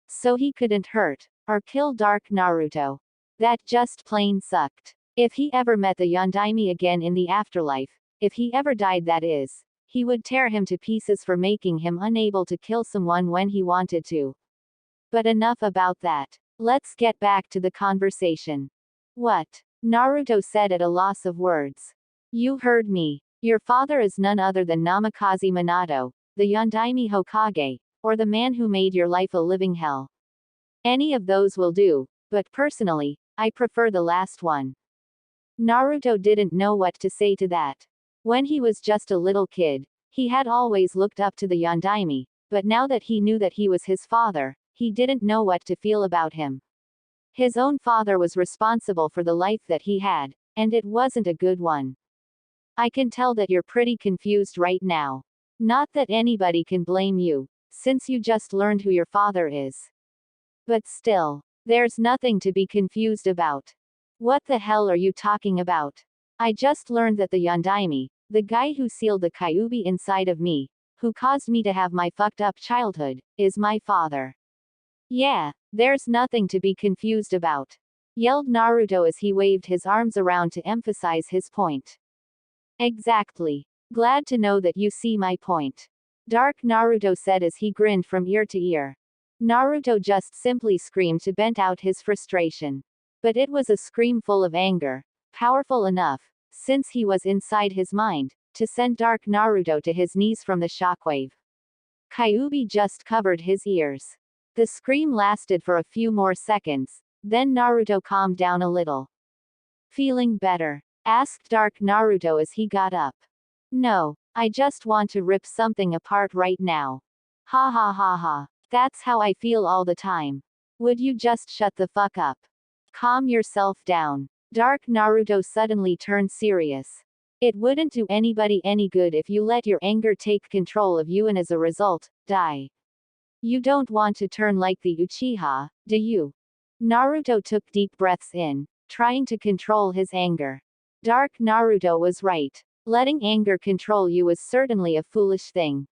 So he couldn't hurt, or kill Dark Naruto. That just plain sucked. If he ever met the Yondaime again in the afterlife, if he ever died that is, he would tear him to pieces for making him unable to kill someone when he wanted to. But enough about that. Let's get back to the conversation. What? Naruto said at a loss of words. You heard me. Your father is none other than Namikaze Minato, the Yondaime Hokage, or the man who made your life a living hell. Any of those will do, but personally, I prefer the last one. Naruto didn't know what to say to that. When he was just a little kid, he had always looked up to the Yondaime, but now that he knew that he was his father, he didn't know what to feel about him. His own father was responsible for the life that he had, and it wasn't a good one. I can tell that you're pretty confused right now. Not that anybody can blame you, since you just learned who your father is. But still, there's nothing to be confused about. What the hell are you talking about? I just learned that the Yondaime, the guy who sealed the Kyuubi inside of me, who caused me to have my fucked up childhood, is my father. Yeah, there's nothing to be confused about. Yelled Naruto as he waved his arms around to emphasize his point. Exactly. Glad to know that you see my point. Dark Naruto said as he grinned from ear to ear. Naruto just simply screamed to vent out his frustration. But it was a scream full of anger, powerful enough, since he was inside his mind, to send Dark Naruto to his knees from the shockwave. Kyuubi just covered his ears. The scream lasted for a few more seconds, then Naruto calmed down a little. Feeling better? Asked Dark Naruto as he got up. No, I just want to rip something apart right now. Ha ha ha ha. That's how I feel all the time. Would you just shut the fuck up? Calm yourself down. Dark Naruto suddenly turned serious. It wouldn't do anybody any good if you let your anger take control of you and as a result, die. You don't want to turn like the Uchiha, do you? Naruto took deep breaths in, trying to control his anger. Dark Naruto was right. Letting anger control you is certainly a foolish thing.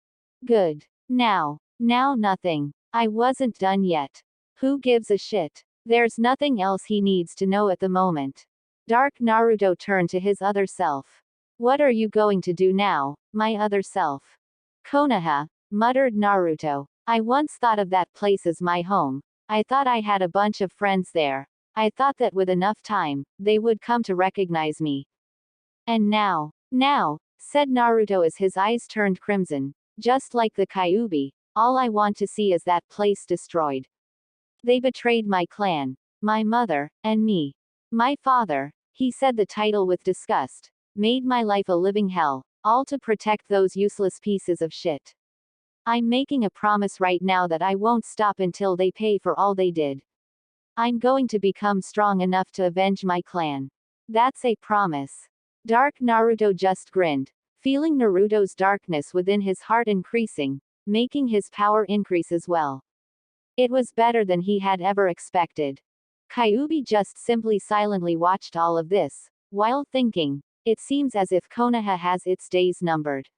Good. Now nothing. I wasn't done yet. Who gives a shit? There's nothing else he needs to know at the moment. Dark Naruto turned to his other self. What are you going to do now, my other self? Konoha, muttered Naruto. I once thought of that place as my home. I thought I had a bunch of friends there. I thought that with enough time, they would come to recognize me. And now, said Naruto as his eyes turned crimson, just like the Kyuubi, all I want to see is that place destroyed. They betrayed my clan, my mother, and me. My father, he said the title with disgust, made my life a living hell, all to protect those useless pieces of shit. I'm making a promise right now that I won't stop until they pay for all they did. I'm going to become strong enough to avenge my clan. That's a promise. Dark Naruto just grinned, feeling Naruto's darkness within his heart increasing, making his power increase as well. It was better than he had ever expected. Kyuubi just simply silently watched all of this, while thinking, it seems as if Konoha has its days numbered.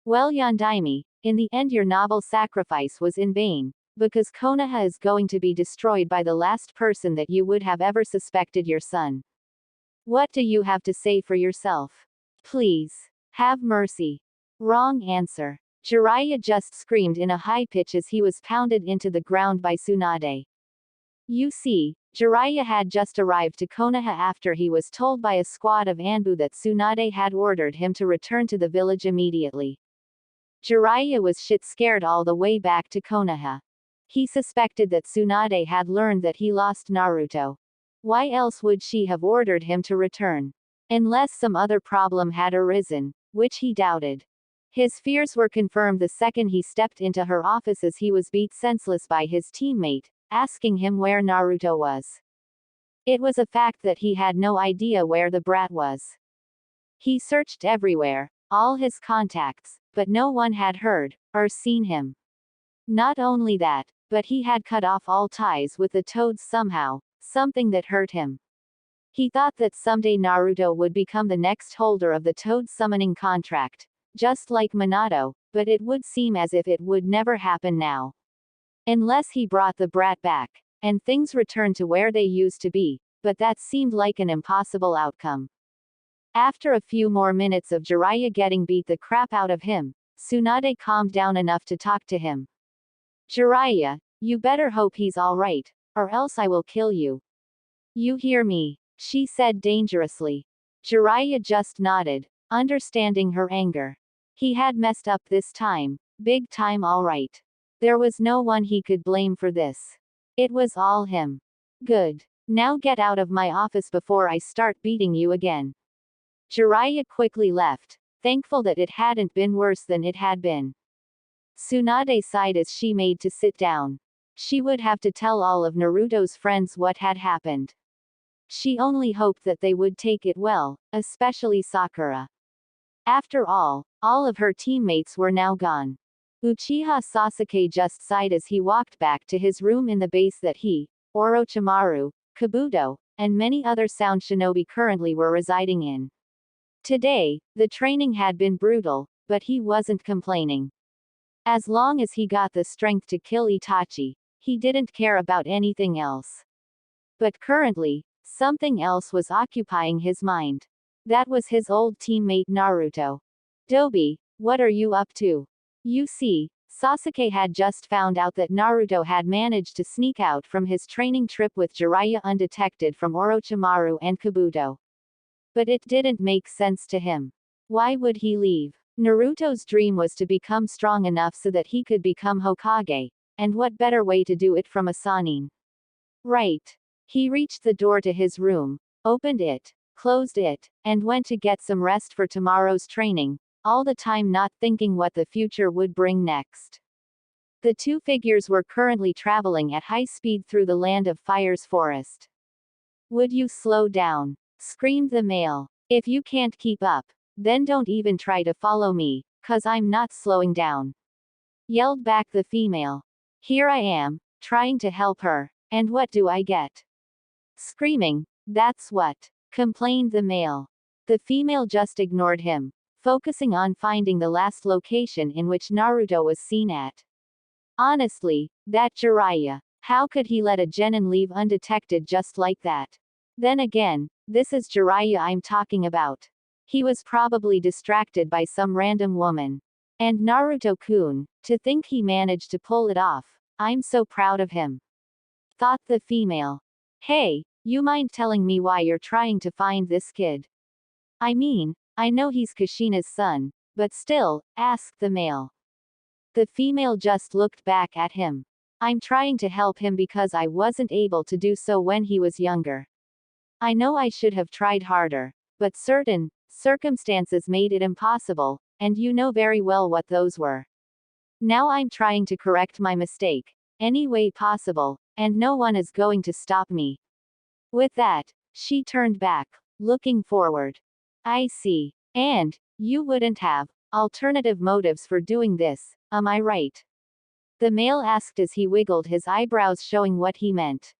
Well, Yondaime, in the end your noble sacrifice was in vain, because Konoha is going to be destroyed by the last person that you would have ever suspected, your son. What do you have to say for yourself? Please. Have mercy. Wrong answer. Jiraiya just screamed in a high pitch as he was pounded into the ground by Tsunade. You see, Jiraiya had just arrived to Konoha after he was told by a squad of Anbu that Tsunade had ordered him to return to the village immediately. Jiraiya was shit scared all the way back to Konoha. He suspected that Tsunade had learned that he lost Naruto. Why else would she have ordered him to return? Unless some other problem had arisen, which he doubted. His fears were confirmed the second he stepped into her office as he was beat senseless by his teammate, asking him where Naruto was. It was a fact that he had no idea where the brat was. He searched everywhere, all his contacts, but no one had heard or seen him. Not only that, but he had cut off all ties with the Toads somehow, something that hurt him. He thought that someday Naruto would become the next holder of the Toad summoning contract, just like Minato, but it would seem as if it would never happen now. Unless he brought the brat back, and things returned to where they used to be, but that seemed like an impossible outcome. After a few more minutes of Jiraiya getting beat the crap out of him, Tsunade calmed down enough to talk to him. Jiraiya, you better hope he's alright, or else I will kill you. You hear me? She said dangerously. Jiraiya just nodded, understanding her anger. He had messed up this time, big time alright. There was no one he could blame for this. It was all him. Good. Now get out of my office before I start beating you again. Jiraiya quickly left, thankful that it hadn't been worse than it had been. Tsunade sighed as she made to sit down. She would have to tell all of Naruto's friends what had happened. She only hoped that they would take it well, especially Sakura. After all of her teammates were now gone. Uchiha Sasuke just sighed as he walked back to his room in the base that he, Orochimaru, Kabuto, and many other sound shinobi currently were residing in. Today, the training had been brutal, but he wasn't complaining. As long as he got the strength to kill Itachi, he didn't care about anything else. But currently, something else was occupying his mind. That was his old teammate Naruto. Dobi, what are you up to? You see, Sasuke had just found out that Naruto had managed to sneak out from his training trip with Jiraiya undetected from Orochimaru and Kabuto. But it didn't make sense to him. Why would he leave? Naruto's dream was to become strong enough so that he could become Hokage, and what better way to do it from a Sannin? Right. He reached the door to his room, opened it, closed it, and went to get some rest for tomorrow's training, all the time not thinking what the future would bring next. The two figures were currently traveling at high speed through the Land of Fire's forest. Would you slow down? Screamed the male. If you can't keep up, then don't even try to follow me, 'cause I'm not slowing down. Yelled back the female. Here I am, trying to help her, and what do I get? Screaming, that's what, complained the male. The female just ignored him, focusing on finding the last location in which Naruto was seen at. Honestly, that Jiraiya, how could he let a genin leave undetected just like that? Then again, this is Jiraiya I'm talking about. He was probably distracted by some random woman. And Naruto-kun, to think he managed to pull it off, I'm so proud of him. Thought the female. Hey, you mind telling me why you're trying to find this kid? I mean, I know he's Kushina's son, but still, asked the male. The female just looked back at him. I'm trying to help him because I wasn't able to do so when he was younger. I know I should have tried harder, but certain circumstances made it impossible, and you know very well what those were. Now I'm trying to correct my mistake, any way possible, and no one is going to stop me. With that, she turned back, looking forward. I see. And, you wouldn't have alternative motives for doing this, am I right? The male asked as he wiggled his eyebrows, showing what he meant.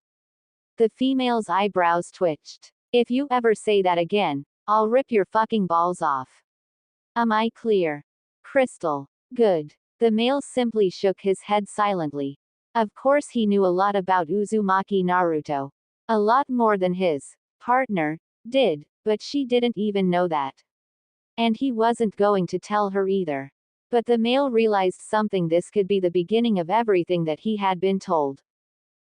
The female's eyebrows twitched. If you ever say that again, I'll rip your fucking balls off. Am I clear? Crystal. Good. The male simply shook his head silently. Of course he knew a lot about Uzumaki Naruto. A lot more than his partner did, but she didn't even know that. And he wasn't going to tell her either. But the male realized something: this could be the beginning of everything that he had been told.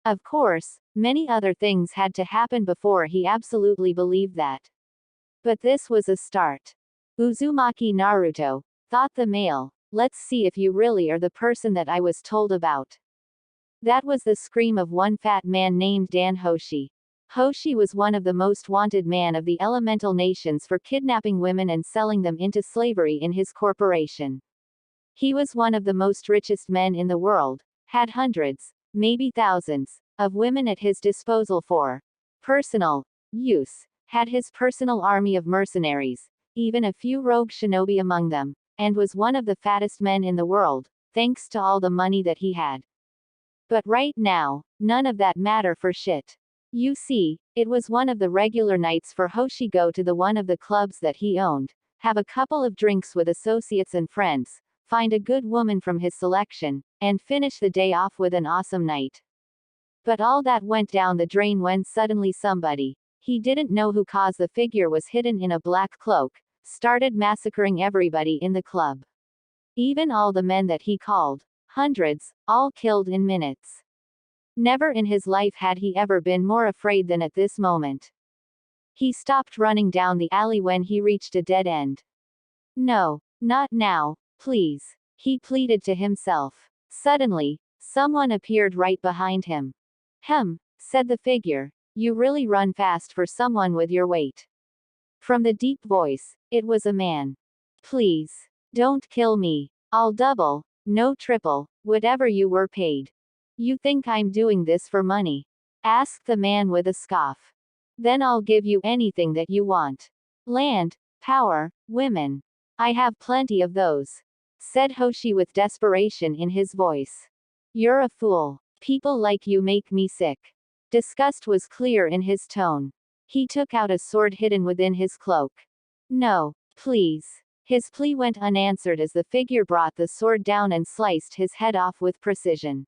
Of course, many other things had to happen before he absolutely believed that. But this was a start. Uzumaki Naruto, thought the male, let's see if you really are the person that I was told about. That was the scream of one fat man named Dan Hoshi. Hoshi was one of the most wanted men of the elemental nations for kidnapping women and selling them into slavery in his corporation. He was one of the most richest men in the world, had hundreds, maybe thousands, of women at his disposal for personal use, had his personal army of mercenaries, even a few rogue shinobi among them, and was one of the fattest men in the world, thanks to all the money that he had. But right now, none of that matter for shit. You see, it was one of the regular nights for Hoshi: go to the one of the clubs that he owned, have a couple of drinks with associates and friends, find a good woman from his selection, and finish the day off with an awesome night. But all that went down the drain when suddenly somebody, he didn't know who, cause the figure was hidden in a black cloak, started massacring everybody in the club. Even all the men that he called hundreds, all killed in minutes. Never in his life had he ever been more afraid than at this moment. He stopped running down the alley when he reached a dead end. No, not now, please, he pleaded to himself. Suddenly, someone appeared right behind him. Said the figure, you really run fast for someone with your weight. From the deep voice, it was a man. Please, don't kill me. I'll double, no triple, whatever you were paid. You think I'm doing this for money? Asked the man with a scoff. Then I'll give you anything that you want. Land, power, women. I have plenty of those, said Hoshi with desperation in his voice. You're a fool. People like you make me sick. Disgust was clear in his tone. He took out a sword hidden within his cloak. No, please. His plea went unanswered as the figure brought the sword down and sliced his head off with precision.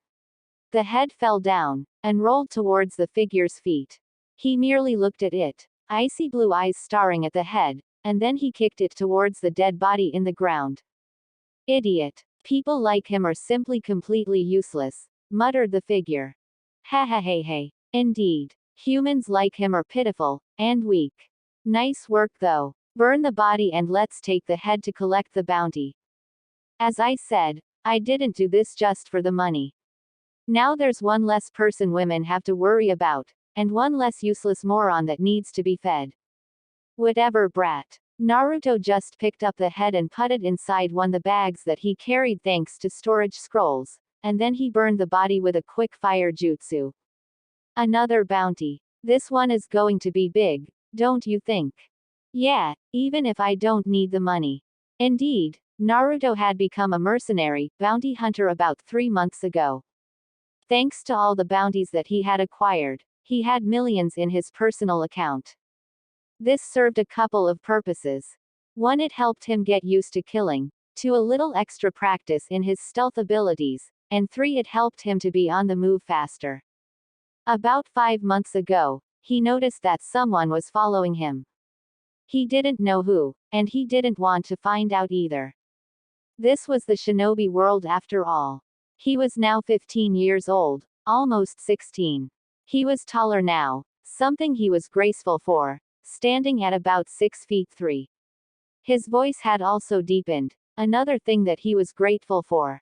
The head fell down, and rolled towards the figure's feet. He merely looked at it, icy blue eyes staring at the head, and then he kicked it towards the dead body in the ground. Idiot. People like him are simply completely useless, muttered the figure. Ha ha ha ha. Indeed. Humans like him are pitiful, and weak. Nice work though. Burn the body and let's take the head to collect the bounty. As I said, I didn't do this just for the money. Now there's one less person women have to worry about, and one less useless moron that needs to be fed. Whatever, brat. Naruto just picked up the head and put it inside one of the bags that he carried thanks to storage scrolls, and then he burned the body with a quick fire jutsu. Another bounty. This one is going to be big, don't you think? Yeah, even if I don't need the money. Indeed, Naruto had become a mercenary, bounty hunter about 3 months ago. Thanks to all the bounties that he had acquired, he had millions in his personal account. This served a couple of purposes. 1, it helped him get used to killing. 2, a little extra practice in his stealth abilities. And 3, it helped him to be on the move faster. About 5 months ago, he noticed that someone was following him. He didn't know who, and he didn't want to find out either. This was the shinobi world after all. He was now 15 years old, almost 16. He was taller now, something he was graceful for, standing at about 6 feet 3. His voice had also deepened, another thing that he was grateful for.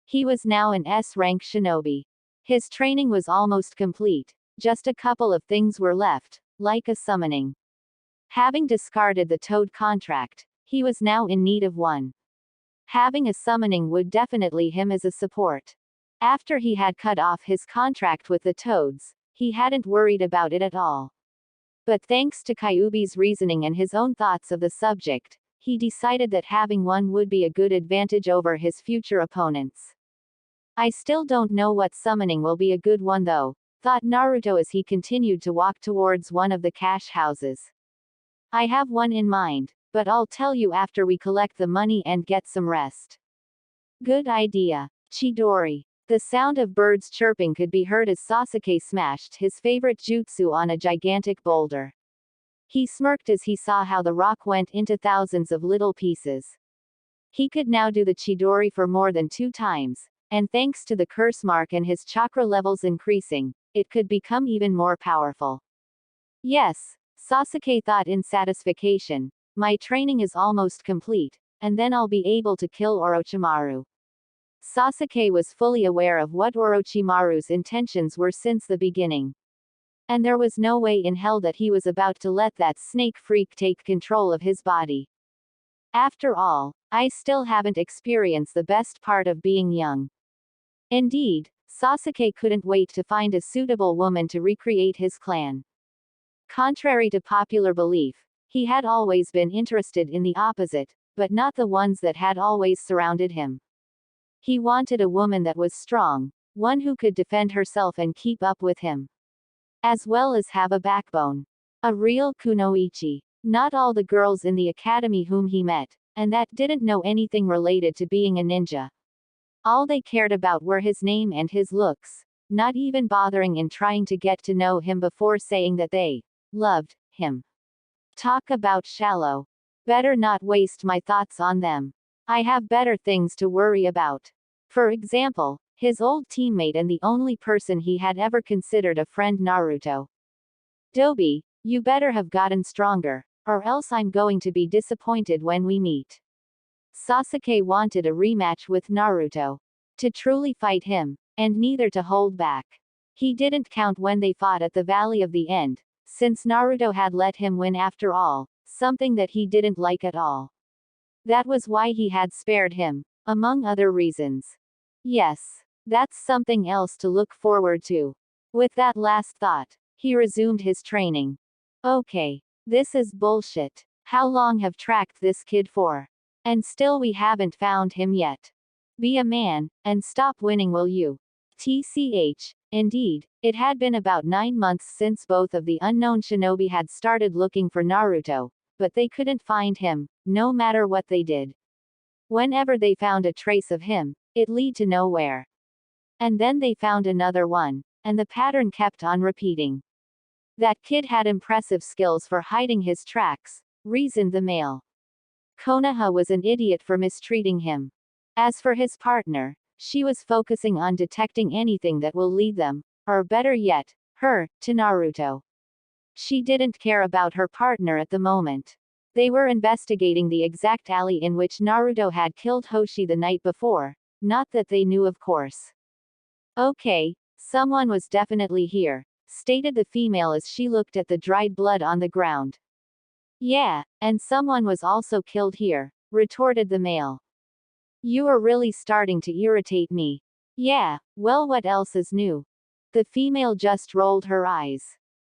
He was now an S-rank shinobi. His training was almost complete, just a couple of things were left, like a summoning. Having discarded the toad contract, he was now in need of one. Having a summoning would definitely him as a support. After he had cut off his contract with the toads, he hadn't worried about it at all. But thanks to Kyuubi's reasoning and his own thoughts of the subject, he decided that having one would be a good advantage over his future opponents. I still don't know what summoning will be a good one though, thought Naruto as he continued to walk towards one of the cash houses. I have one in mind, but I'll tell you after we collect the money and get some rest. Good idea, Chidori. The sound of birds chirping could be heard as Sasuke smashed his favorite jutsu on a gigantic boulder. He smirked as he saw how the rock went into thousands of little pieces. He could now do the Chidori for more than 2 times, and thanks to the curse mark and his chakra levels increasing, it could become even more powerful. Yes, Sasuke thought in satisfaction, my training is almost complete, and then I'll be able to kill Orochimaru. Sasuke was fully aware of what Orochimaru's intentions were since the beginning. And there was no way in hell that he was about to let that snake freak take control of his body. After all, I still haven't experienced the best part of being young. Indeed, Sasuke couldn't wait to find a suitable woman to recreate his clan. Contrary to popular belief, he had always been interested in the opposite, but not the ones that had always surrounded him. He wanted a woman that was strong, one who could defend herself and keep up with him, as well as have a backbone. A real kunoichi. Not all the girls in the academy whom he met, and that didn't know anything related to being a ninja. All they cared about were his name and his looks, not even bothering in trying to get to know him before saying that they loved him. Talk about shallow. Better not waste my thoughts on them. I have better things to worry about. For example, his old teammate and the only person he had ever considered a friend, Naruto. Dobi, you better have gotten stronger, or else I'm going to be disappointed when we meet. Sasuke wanted a rematch with Naruto. To truly fight him, and neither to hold back. He didn't count when they fought at the Valley of the End, since Naruto had let him win after all, something that he didn't like at all. That was why he had spared him, among other reasons. Yes, that's something else to look forward to. With that last thought, he resumed his training. Okay, this is bullshit. How long have tracked this kid for? And still we haven't found him yet. Be a man, and stop winning, will you? TCH. Indeed, it had been about 9 months since both of the unknown shinobi had started looking for Naruto, but they couldn't find him, no matter what they did. Whenever they found a trace of him, it led to nowhere. And then they found another one, and the pattern kept on repeating. That kid had impressive skills for hiding his tracks, reasoned the male. Konoha was an idiot for mistreating him. As for his partner, she was focusing on detecting anything that will lead them, or better yet, her, to Naruto. She didn't care about her partner at the moment. They were investigating the exact alley in which Naruto had killed Hoshi the night before, not that they knew, of course. Okay, someone was definitely here, stated the female as she looked at the dried blood on the ground. Yeah, and someone was also killed here, retorted the male. You are really starting to irritate me. Yeah, well, what else is new? The female just rolled her eyes.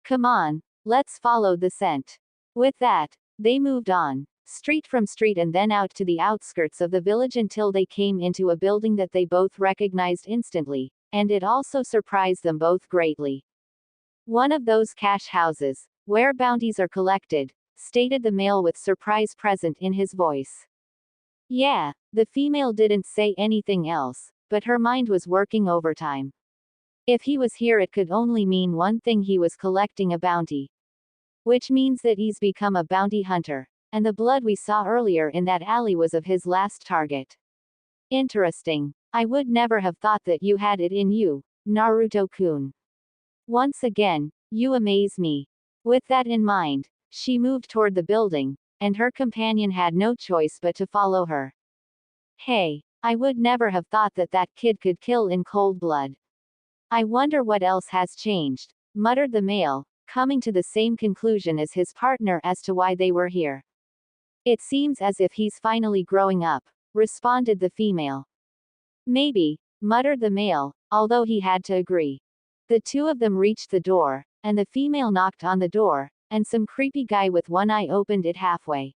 Come on, let's follow the scent. With that, they moved on, street from street and then out to the outskirts of the village until they came into a building that they both recognized instantly, and it also surprised them both greatly. One of those cash houses, where bounties are collected, stated the male with surprise present in his voice. Yeah, the female didn't say anything else, but her mind was working overtime. If he was here, it could only mean one thing: he was collecting a bounty. Which means that he's become a bounty hunter, and the blood we saw earlier in that alley was of his last target. Interesting. I would never have thought that you had it in you, Naruto-kun. Once again, you amaze me. With that in mind, she moved toward the building, and her companion had no choice but to follow her. Hey, I would never have thought that that kid could kill in cold blood. I wonder what else has changed, muttered the male, coming to the same conclusion as his partner as to why they were here. It seems as if he's finally growing up, responded the female. Maybe, muttered the male, although he had to agree. The two of them reached the door, and the female knocked on the door, and some creepy guy with one eye opened it halfway.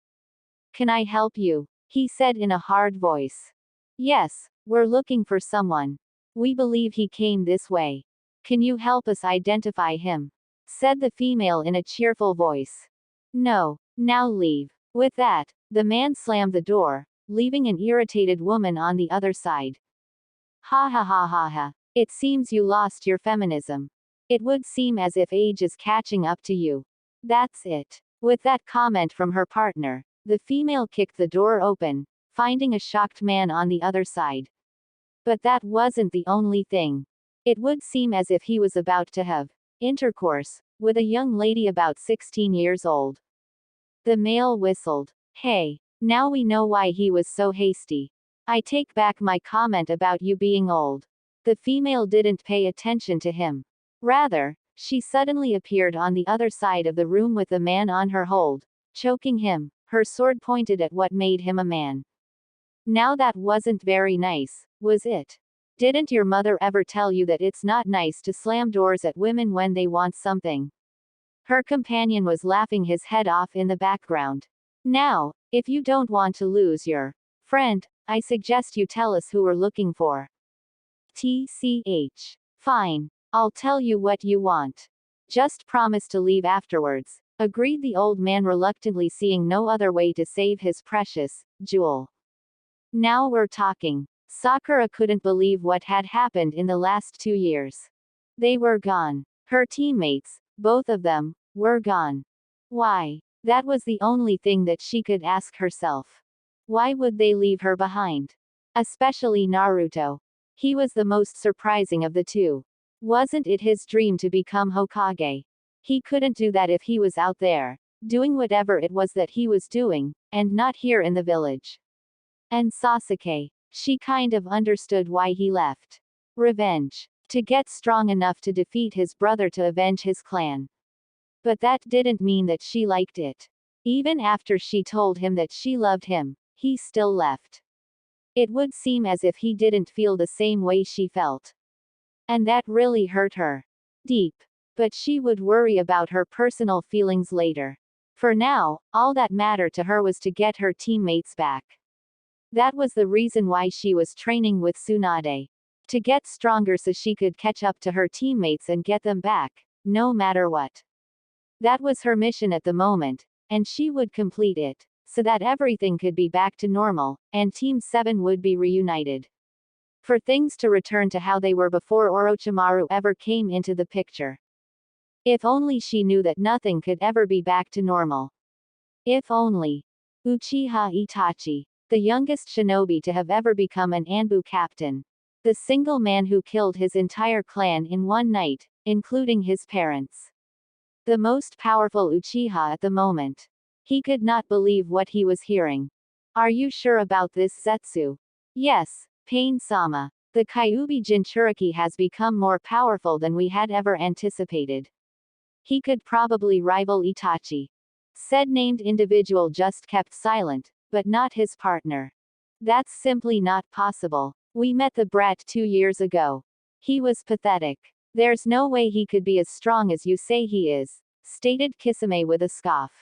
Can I help you? He said in a hard voice. Yes, we're looking for someone. We believe he came this way. Can you help us identify him? Said the female in a cheerful voice. No, now leave. With that, the man slammed the door, leaving an irritated woman on the other side. Ha ha ha ha ha. It seems you lost your feminism. It would seem as if age is catching up to you. That's it. With that comment from her partner, the female kicked the door open, finding a shocked man on the other side. But that wasn't the only thing. It would seem as if he was about to have intercourse with a young lady about 16 years old. The male whistled. Hey, now we know why he was so hasty. I take back my comment about you being old. The female didn't pay attention to him. Rather, she suddenly appeared on the other side of the room with the man on her hold, choking him, her sword pointed at what made him a man. Now that wasn't very nice, was it? Didn't your mother ever tell you that it's not nice to slam doors at women when they want something? Her companion was laughing his head off in the background. Now, if you don't want to lose your friend, I suggest you tell us who we're looking for. TCH. Fine. I'll tell you what you want. Just promise to leave afterwards, agreed the old man reluctantly, seeing no other way to save his precious jewel. Now we're talking. Sakura couldn't believe what had happened in the last 2 years. They were gone. Her teammates, both of them, were gone. Why? That was the only thing that she could ask herself. Why would they leave her behind? Especially Naruto. He was the most surprising of the two. Wasn't it his dream to become Hokage? He couldn't do that if he was out there, doing whatever it was that he was doing, and not here in the village. And Sasuke. She kind of understood why he left. Revenge. To get strong enough to defeat his brother to avenge his clan. But that didn't mean that she liked it. Even after she told him that she loved him, he still left. It would seem as if he didn't feel the same way she felt. And that really hurt her deep. But she would worry about her personal feelings later. For now, all that mattered to her was to get her teammates back. That was the reason why she was training with Tsunade. To get stronger so she could catch up to her teammates and get them back, no matter what. That was her mission at the moment, and she would complete it, so that everything could be back to normal, and Team 7 would be reunited. For things to return to how they were before Orochimaru ever came into the picture. If only she knew that nothing could ever be back to normal. If only. Uchiha Itachi. The youngest shinobi to have ever become an Anbu captain. The single man who killed his entire clan in one night, including his parents. The most powerful Uchiha at the moment. He could not believe what he was hearing. Are you sure about this, Zetsu? Yes, Pain-sama. The Kyuubi Jinchuriki has become more powerful than we had ever anticipated. He could probably rival Itachi. Said named individual just kept silent, but not his partner. That's simply not possible. We met the brat 2 years ago. He was pathetic. There's no way he could be as strong as you say he is, stated Kisame with a scoff.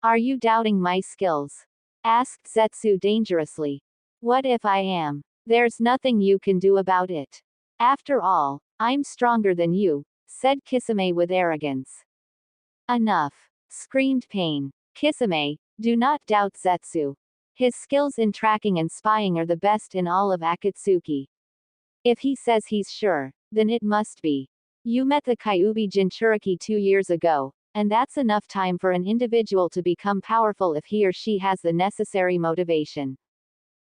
Are you doubting my skills? Asked Zetsu dangerously. What if I am? There's nothing you can do about it. After all, I'm stronger than you, said Kisame with arrogance. Enough, screamed Pain. Kisame, do not doubt Zetsu. His skills in tracking and spying are the best in all of Akatsuki. If he says he's sure, then it must be. You met the Kyuubi Jinchuriki 2 years ago, and that's enough time for an individual to become powerful if he or she has the necessary motivation.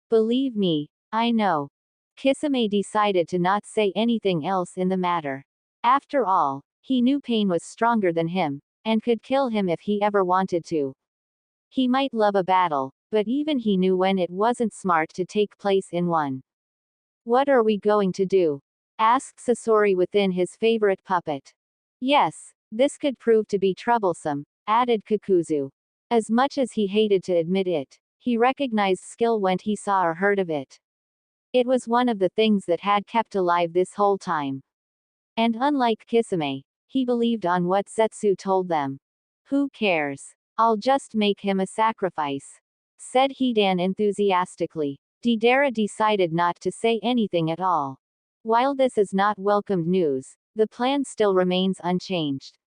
Believe me, I know. Kisame decided to not say anything else in the matter. After all, he knew Pain was stronger than him, and could kill him if he ever wanted to. He might love a battle, but even he knew when it wasn't smart to take place in one. What are we going to do? Asked Sasori within his favorite puppet. Yes, this could prove to be troublesome, added Kakuzu. As much as he hated to admit it, he recognized skill when he saw or heard of it. It was one of the things that had kept alive this whole time. And unlike Kisame, he believed on what Zetsu told them. Who cares? I'll just make him a sacrifice, said Hidan enthusiastically. Deidara decided not to say anything at all. While this is not welcomed news, the plan still remains unchanged.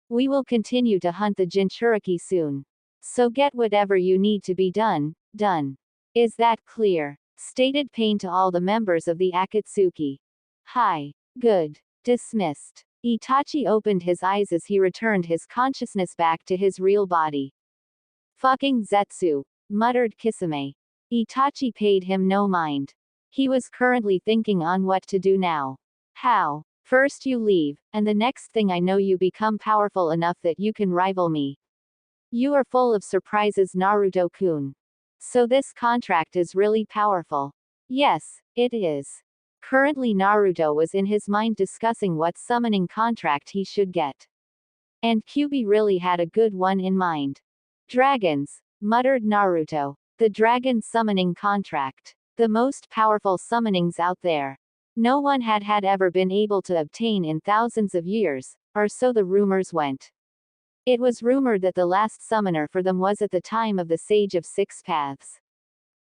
We will continue to hunt the Jinchuriki soon. So get whatever you need to be done, done. Is that clear? Stated Pain to all the members of the Akatsuki. Hi. Good. Dismissed. Itachi opened his eyes as he returned his consciousness back to his real body. Fucking Zetsu, muttered Kisame. Itachi paid him no mind. He was currently thinking on what to do now. How? First you leave, and the next thing I know you become powerful enough that you can rival me. You are full of surprises, Naruto-kun. So this contract is really powerful. Yes, it is. Currently Naruto was in his mind discussing what summoning contract he should get. And Kyuubi really had a good one in mind. Dragons, muttered Naruto. The dragon summoning contract. The most powerful summonings out there. No one had ever been able to obtain in thousands of years, or so the rumors went. It was rumored that the last summoner for them was at the time of the Sage of Six Paths.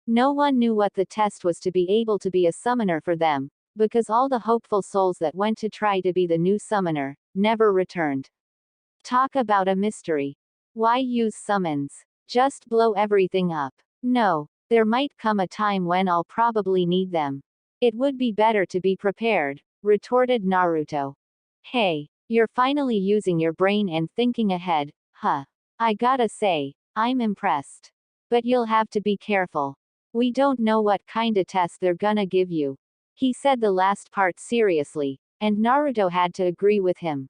No one knew what the test was to be able to be a summoner for them, because all the hopeful souls that went to try to be the new summoner, never returned. Talk about a mystery. Why use summons? Just blow everything up. No, there might come a time when I'll probably need them. It would be better to be prepared, retorted Naruto. Hey, you're finally using your brain and thinking ahead, huh? I gotta say, I'm impressed. But you'll have to be careful. We don't know what kinda test they're gonna give you. He said the last part seriously, and Naruto had to agree with him.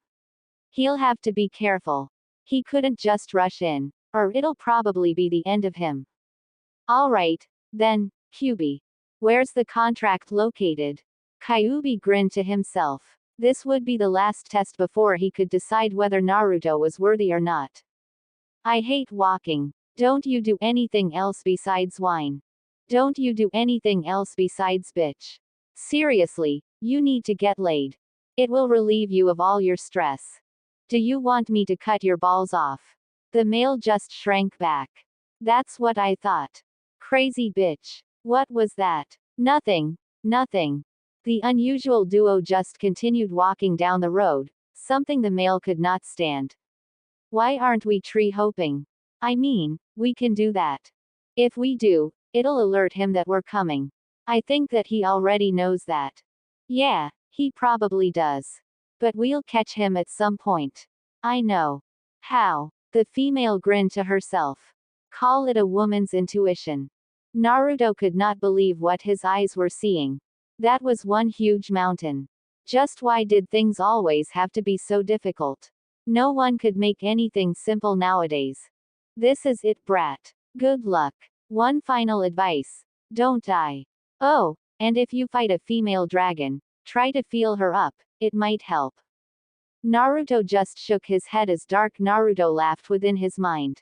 He'll have to be careful. He couldn't just rush in, or it'll probably be the end of him. Alright, then, Kyuubi. Where's the contract located? Kyuubi grinned to himself. This would be the last test before he could decide whether Naruto was worthy or not. I hate walking. Don't you do anything else besides whine? Don't you do anything else besides bitch? Seriously, you need to get laid. It will relieve you of all your stress. Do you want me to cut your balls off? The male just shrank back. That's what I thought. Crazy bitch. What was that? Nothing. Nothing. The unusual duo just continued walking down the road, something the male could not stand. Why aren't we tree hopping? I mean, we can do that. If we do, it'll alert him that we're coming. I think that he already knows that. Yeah, he probably does. But we'll catch him at some point. I know. How? The female grinned to herself. Call it a woman's intuition. Naruto could not believe what his eyes were seeing. That was one huge mountain. Just why did things always have to be so difficult? No one could make anything simple nowadays. This is it, brat. Good luck. One final advice. Don't die. Oh, and if you fight a female dragon, try to feel her up, it might help. Naruto just shook his head as Dark Naruto laughed within his mind.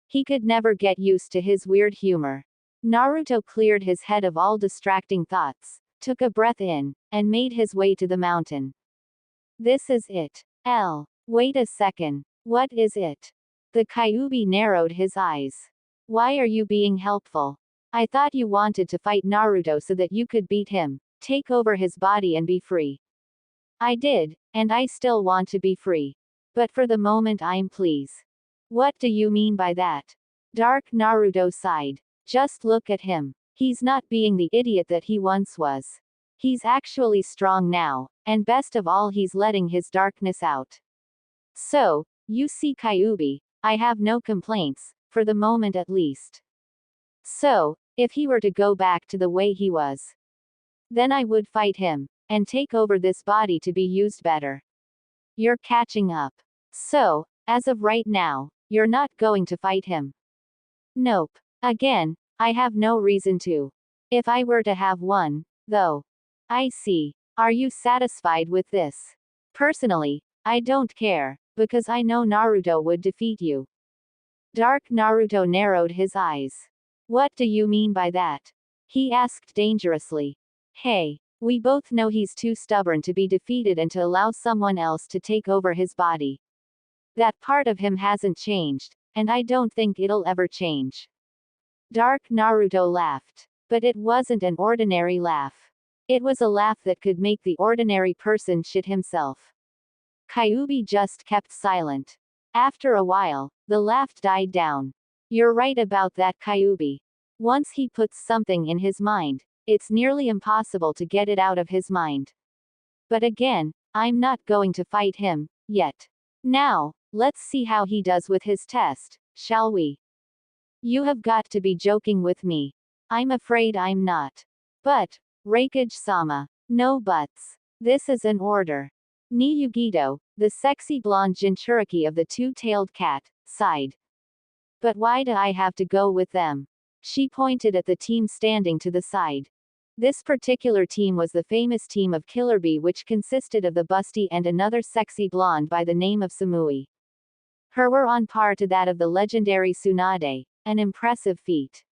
He could never get used to his weird humor. Naruto cleared his head of all distracting thoughts, took a breath in, and made his way to the mountain. This is it. Wait a second. What is it? The Kyuubi narrowed his eyes. Why are you being helpful? I thought you wanted to fight Naruto so that you could beat him, take over his body and be free. I did, and I still want to be free. But for the moment I'm pleased. What do you mean by that? Dark Naruto sighed. Just look at him. He's not being the idiot that he once was. He's actually strong now, and best of all he's letting his darkness out. So, you see Kyuubi, I have no complaints, for the moment at least. So, if he were to go back to the way he was, then I would fight him, and take over this body to be used better. You're catching up. So, as of right now, you're not going to fight him. Nope. Again, I have no reason to. If I were to have one, though. I see. Are you satisfied with this? Personally, I don't care, because I know Naruto would defeat you. Dark Naruto narrowed his eyes. What do you mean by that? He asked dangerously. Hey, we both know he's too stubborn to be defeated and to allow someone else to take over his body. That part of him hasn't changed, and I don't think it'll ever change. Dark Naruto laughed. But it wasn't an ordinary laugh. It was a laugh that could make the ordinary person shit himself. Kyuubi just kept silent. After a while, the laugh died down. You're right about that, Kyuubi. Once he puts something in his mind, it's nearly impossible to get it out of his mind. But again, I'm not going to fight him, yet. Now, let's see how he does with his test, shall we? You have got to be joking with me. I'm afraid I'm not. But, Reikage-sama, no buts. This is an order. Ni Yugito, the sexy blonde Jinchuriki of the two-tailed cat, sighed. But why do I have to go with them? She pointed at the team standing to the side. This particular team was the famous team of Killer Bee, which consisted of the busty and another sexy blonde by the name of Samui. Her were on par to that of the legendary Tsunade, an impressive feat.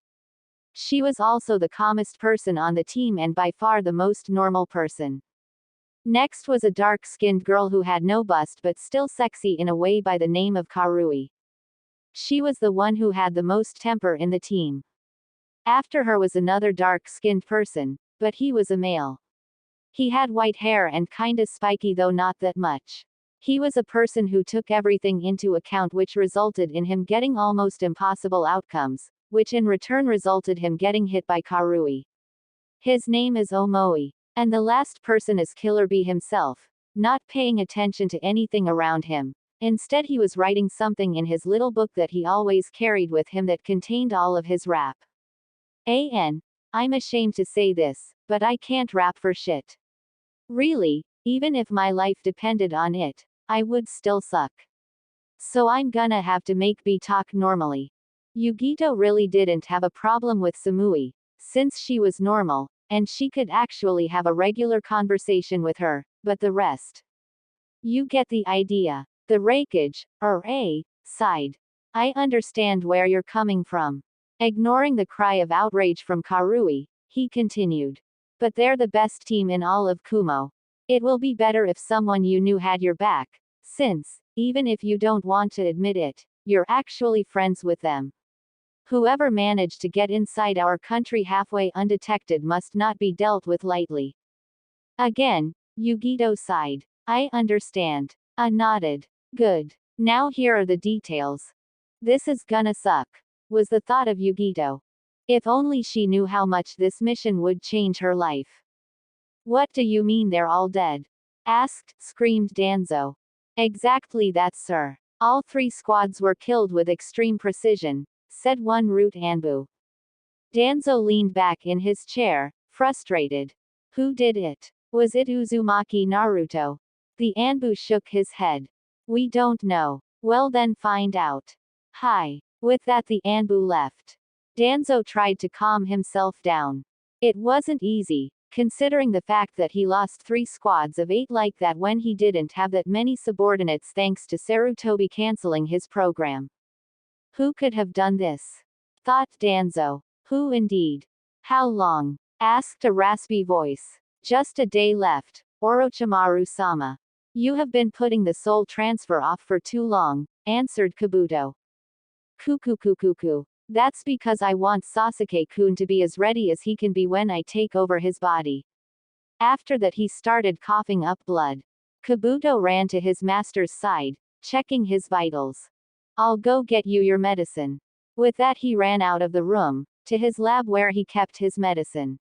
She was also the calmest person on the team and by far the most normal person. Next was a dark-skinned girl who had no bust but still sexy in a way by the name of Karui. She was the one who had the most temper in the team. After her was another dark-skinned person, but he was a male. He had white hair and kinda spiky, though not that much. He was a person who took everything into account, which resulted in him getting almost impossible outcomes, which in return resulted him getting hit by Karui. His name is Omoi. And the last person is Killer Bee himself, not paying attention to anything around him. Instead, he was writing something in his little book that he always carried with him that contained all of his rap. I'm ashamed to say this, but I can't rap for shit. Really, even if my life depended on it, I would still suck. So I'm gonna have to make B talk normally. Yugito really didn't have a problem with Samui, since she was normal, and she could actually have a regular conversation with her, but the rest. You get the idea. The Reikage, sighed. I understand where you're coming from. Ignoring the cry of outrage from Karui, he continued. But they're the best team in all of Kumo. It will be better if someone you knew had your back, since, even if you don't want to admit it, you're actually friends with them. Whoever managed to get inside our country halfway undetected must not be dealt with lightly. Again, Yugito sighed. I understand. I nodded. Good. Now here are the details. This is gonna suck, was the thought of Yugito. If only she knew how much this mission would change her life. What do you mean they're all dead? Screamed Danzo. Exactly that, sir. All 3 squads were killed with extreme precision, said one Root Anbu. Danzo leaned back in his chair, frustrated. Who did it? Was it Uzumaki Naruto? The Anbu shook his head. We don't know. Well then find out. Hi. With that the Anbu left. Danzo tried to calm himself down. It wasn't easy, considering the fact that he lost 3 squads of 8 like that when he didn't have that many subordinates thanks to Sarutobi canceling his program. Who could have done this? Thought Danzo. Who indeed? How long? Asked a raspy voice. Just a day left, Orochimaru-sama. You have been putting the soul transfer off for too long, answered Kabuto. Cuckoo. That's because I want Sasuke-kun to be as ready as he can be when I take over his body. After that he started coughing up blood. Kabuto ran to his master's side, checking his vitals. I'll go get you your medicine. With that he ran out of the room, to his lab where he kept his medicine.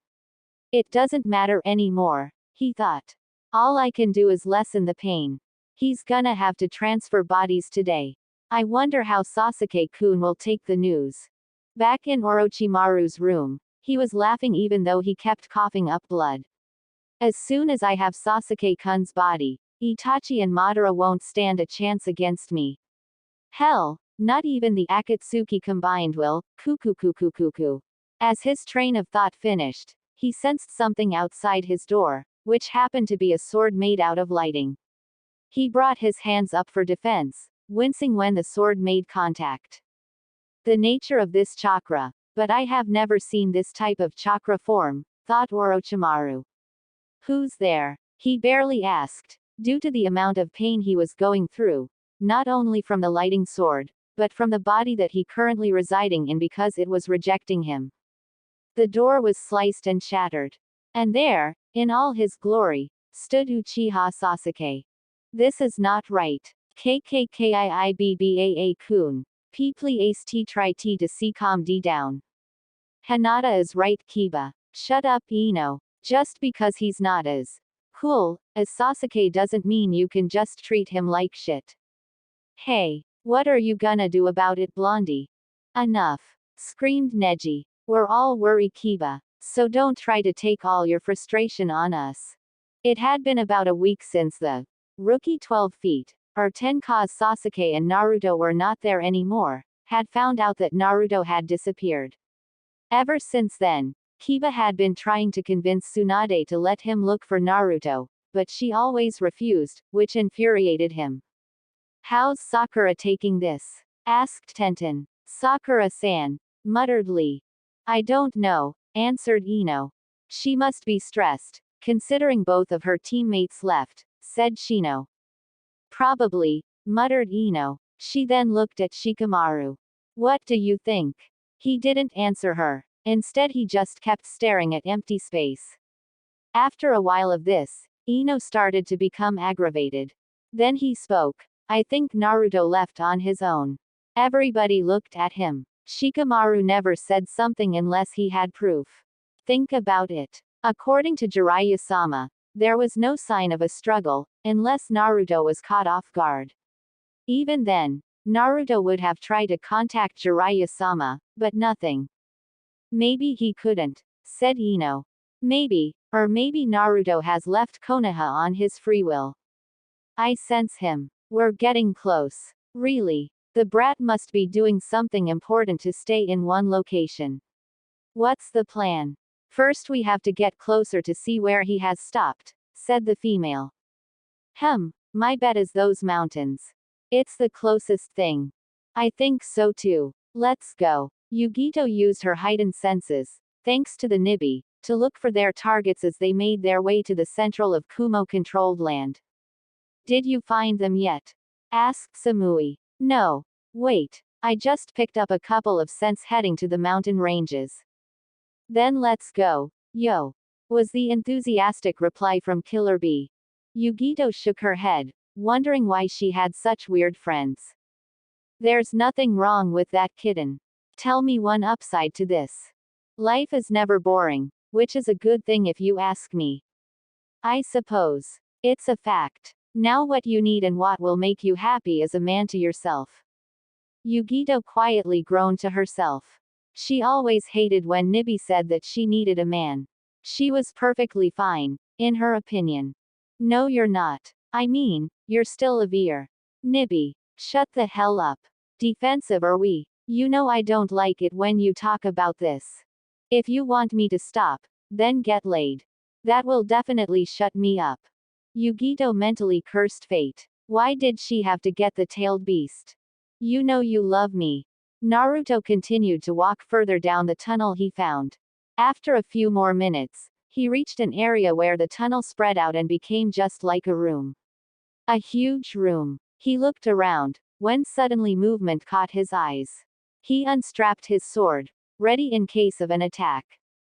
It doesn't matter anymore, he thought. All I can do is lessen the pain. He's gonna have to transfer bodies today. I wonder how Sasuke-kun will take the news. Back in Orochimaru's room, he was laughing even though he kept coughing up blood. As soon as I have Sasuke-kun's body, Itachi and Madara won't stand a chance against me. Hell, not even the Akatsuki combined will. Cuckoo. As his train of thought finished, he sensed something outside his door, which happened to be a sword made out of lighting. He brought his hands up for defense, wincing when the sword made contact. The nature of this chakra, but I have never seen this type of chakra form, thought Orochimaru. Who's there? He barely asked, due to the amount of pain he was going through, not only from the lighting sword, but from the body that he currently residing in because it was rejecting him. The door was sliced and shattered. And there, in all his glory, stood Uchiha Sasuke. This is not right. KKKIIBBAA-kun. Please try to see calm d down. Hinata is right Kiba. Shut up Ino. Just because he's not as cool as Sasuke doesn't mean you can just treat him like shit. Hey, what are you gonna do about it Blondie? Enough. Screamed Neji. We're all worried Kiba, so don't try to take all your frustration on us. It had been about a week since the rookie 12 feet, or 10 cause Sasuke and Naruto were not there anymore, had found out that Naruto had disappeared. Ever since then, Kiba had been trying to convince Tsunade to let him look for Naruto, but she always refused, which infuriated him. How's Sakura taking this? Asked Tenten. Sakura-san, muttered Lee. I don't know, answered Ino. She must be stressed, considering both of her teammates left, said Shino. Probably, muttered Ino. She then looked at Shikamaru. What do you think? He didn't answer her. Instead he just kept staring at empty space. After a while of this, Ino started to become aggravated. Then he spoke. I think Naruto left on his own. Everybody looked at him. Shikamaru never said something unless he had proof. Think about it. According to Jiraiya-sama, there was no sign of a struggle, unless Naruto was caught off guard. Even then, Naruto would have tried to contact Jiraiya-sama, but nothing. Maybe he couldn't, said Ino. Maybe, or maybe Naruto has left Konoha on his free will. I sense him. We're getting close. Really. The brat must be doing something important to stay in one location. What's the plan? First we have to get closer to see where he has stopped, said the female. My bet is those mountains. It's the closest thing. I think so too. Let's go. Yugito used her heightened senses, thanks to the Nibi, to look for their targets as they made their way to the central of Kumo-controlled land. Did you find them yet? Asked Samui. No. Wait. I just picked up a couple of scents heading to the mountain ranges. Then let's go. Yo. Was the enthusiastic reply from Killer Bee. Yugito shook her head, wondering why she had such weird friends. There's nothing wrong with that kitten. Tell me one upside to this. Life is never boring, which is a good thing if you ask me. I suppose. It's a fact. Now what you need and what will make you happy is a man to yourself. Yugito quietly groaned to herself. She always hated when Nibi said that she needed a man. She was perfectly fine, in her opinion. No you're not. I mean, you're still a veer. Nibi. Shut the hell up. Defensive are we? You know I don't like it when you talk about this. If you want me to stop, then get laid. That will definitely shut me up. Yugito mentally cursed fate. Why did she have to get the tailed beast? You know you love me. Naruto continued to walk further down the tunnel he found. After a few more minutes, he reached an area where the tunnel spread out and became just like a room. A huge room. He looked around, when suddenly movement caught his eyes. He unstrapped his sword, ready in case of an attack.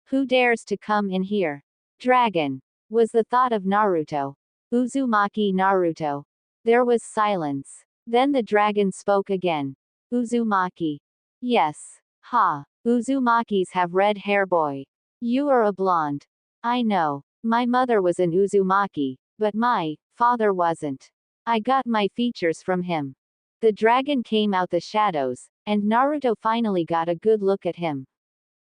Who dares to come in here? Dragon. Was the thought of Naruto. Uzumaki Naruto. There was silence. Then the dragon spoke again. Uzumaki. Yes. Ha. Uzumakis have red hair boy. You are a blonde. I know. My mother was an Uzumaki, but my father wasn't. I got my features from him. The dragon came out the shadows, and Naruto finally got a good look at him.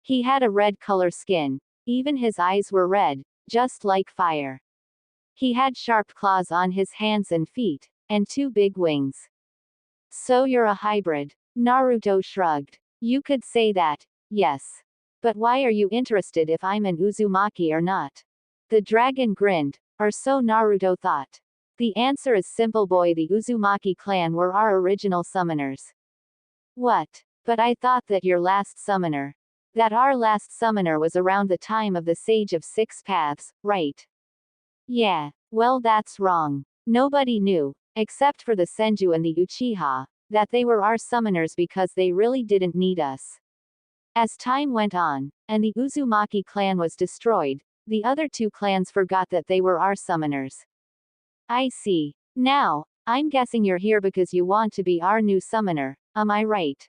He had a red color skin. Even his eyes were red, just like fire. He had sharp claws on his hands and feet, and 2 big wings. So you're a hybrid. Naruto shrugged. You could say that, yes. But why are you interested if I'm an Uzumaki or not? The dragon grinned, or so Naruto thought. The answer is simple boy, the Uzumaki clan were our original summoners. What? But I thought that your last summoner. That our last summoner was around the time of the Sage of Six Paths, right? Yeah, well that's wrong. Nobody knew, except for the Senju and the Uchiha, that they were our summoners because they really didn't need us. As time went on, and the Uzumaki clan was destroyed, The other two clans forgot that they were our summoners. I see. Now, I'm guessing you're here because you want to be our new summoner, am I right?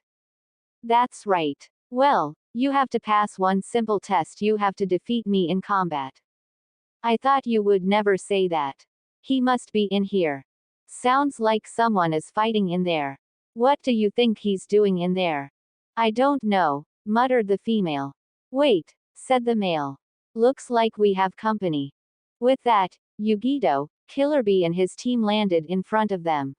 That's right. Well, you have to pass one simple test. You have to defeat me in combat. I thought you would never say that. He must be in here. Sounds like someone is fighting in there. What do you think he's doing in there? I don't know, muttered the female. Wait, said the male. Looks like we have company. With that, Yugito, Killer Bee and his team landed in front of them.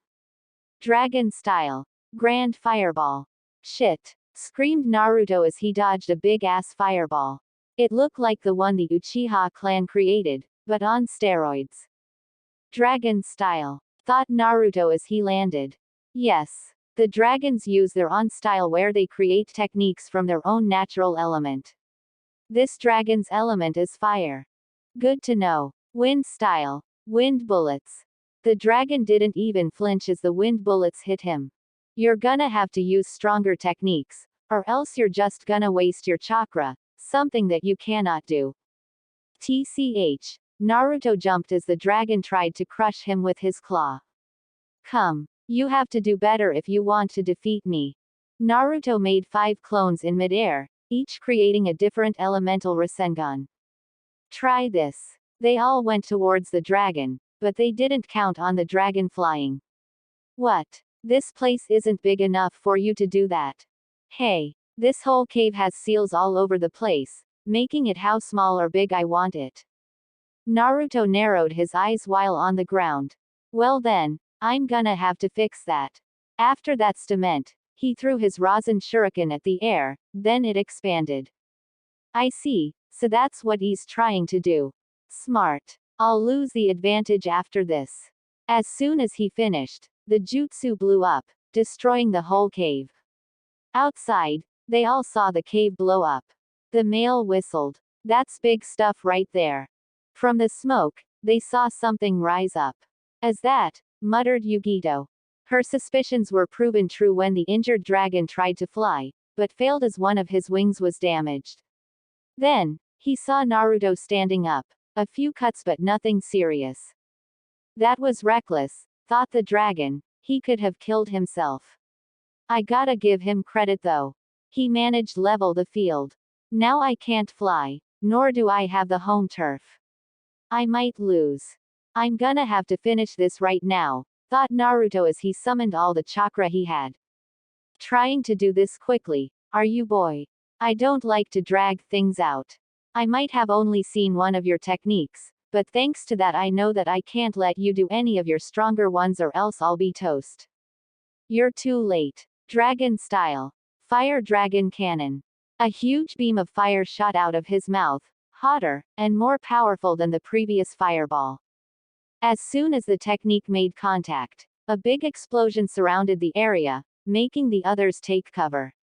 Dragon style. Grand fireball. Shit, screamed Naruto as he dodged a big-ass fireball. It looked like the one the Uchiha clan created, but on steroids. Dragon style, thought Naruto as he landed. Yes, the dragons use their own style where they create techniques from their own natural element. This dragon's element is fire. Good to know. Wind style, wind bullets. The dragon didn't even flinch as the wind bullets hit him. You're gonna have to use stronger techniques, or else you're just gonna waste your chakra, something that you cannot do. TCH. Naruto jumped as the dragon tried to crush him with his claw. Come. You have to do better if you want to defeat me. Naruto made 5 clones in midair, each creating a different elemental Rasengan. Try this. They all went towards the dragon, but they didn't count on the dragon flying. What? This place isn't big enough for you to do that. Hey, this whole cave has seals all over the place, making it how small or big I want it. Naruto narrowed his eyes while on the ground. Well then, I'm gonna have to fix that. After that statement, he threw his Rasen shuriken at the air, then it expanded. I see, so that's what he's trying to do. Smart. I'll lose the advantage after this. As soon as he finished, the jutsu blew up, destroying the whole cave. Outside, they all saw the cave blow up. The male whistled. That's big stuff right there. From the smoke, they saw something rise up. As that, muttered Yugito. Her suspicions were proven true when the injured dragon tried to fly, but failed as one of his wings was damaged. Then, he saw Naruto standing up. A few cuts but nothing serious. That was reckless, thought the dragon. He could have killed himself. I gotta give him credit though. He managed level the field. Now I can't fly, nor do I have the home turf. I might lose. I'm gonna have to finish this right now, thought Naruto as he summoned all the chakra he had. Trying to do this quickly, are you boy? I don't like to drag things out. I might have only seen one of your techniques, but thanks to that I know that I can't let you do any of your stronger ones or else I'll be toast. You're too late. Dragon style. Fire dragon cannon. A huge beam of fire shot out of his mouth, hotter, and more powerful than the previous fireball. As soon as the technique made contact, a big explosion surrounded the area, making the others take cover.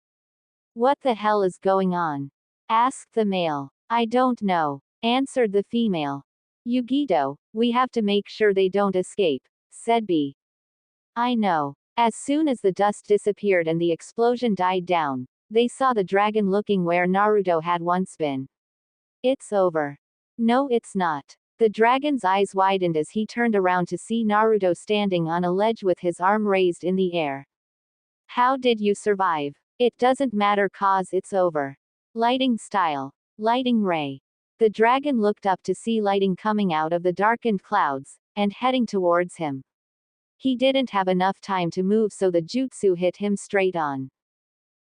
What the hell is going on? Asked the male. I don't know, answered the female. Yugito, we have to make sure they don't escape, said B. I know. As soon as the dust disappeared and the explosion died down, they saw the dragon looking where Naruto had once been. It's over. No, it's not. The dragon's eyes widened as he turned around to see Naruto standing on a ledge with his arm raised in the air. How did you survive? It doesn't matter cause it's over. Lighting style. Lighting ray. The dragon looked up to see lighting coming out of the darkened clouds, and heading towards him. He didn't have enough time to move so the jutsu hit him straight on.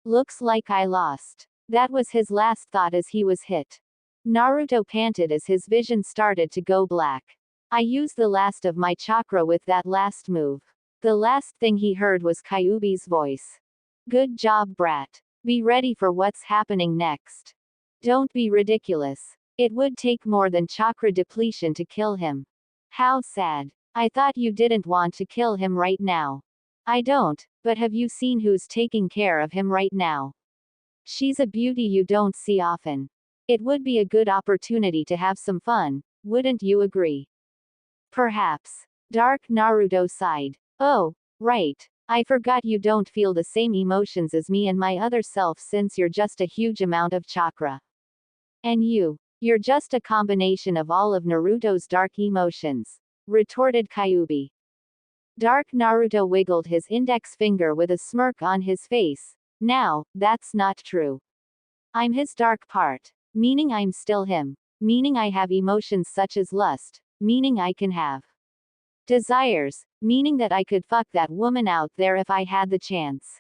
Looks like I lost. That was his last thought as he was hit. Naruto panted as his vision started to go black. I used the last of my chakra with that last move. The last thing he heard was Kyuubi's voice. Good job, brat. Be ready for what's happening next. Don't be ridiculous. It would take more than chakra depletion to kill him. How sad. I thought you didn't want to kill him right now. I don't, but have you seen who's taking care of him right now? She's a beauty you don't see often. It would be a good opportunity to have some fun, wouldn't you agree? Perhaps. Dark Naruto sighed. Oh, right. I forgot you don't feel the same emotions as me and my other self since you're just a huge amount of chakra. And you. You're just a combination of all of Naruto's dark emotions, retorted Kyuubi. Dark Naruto wiggled his index finger with a smirk on his face. Now, that's not true. I'm his dark part, meaning I'm still him, meaning I have emotions such as lust, meaning I can have desires, meaning that I could fuck that woman out there if I had the chance.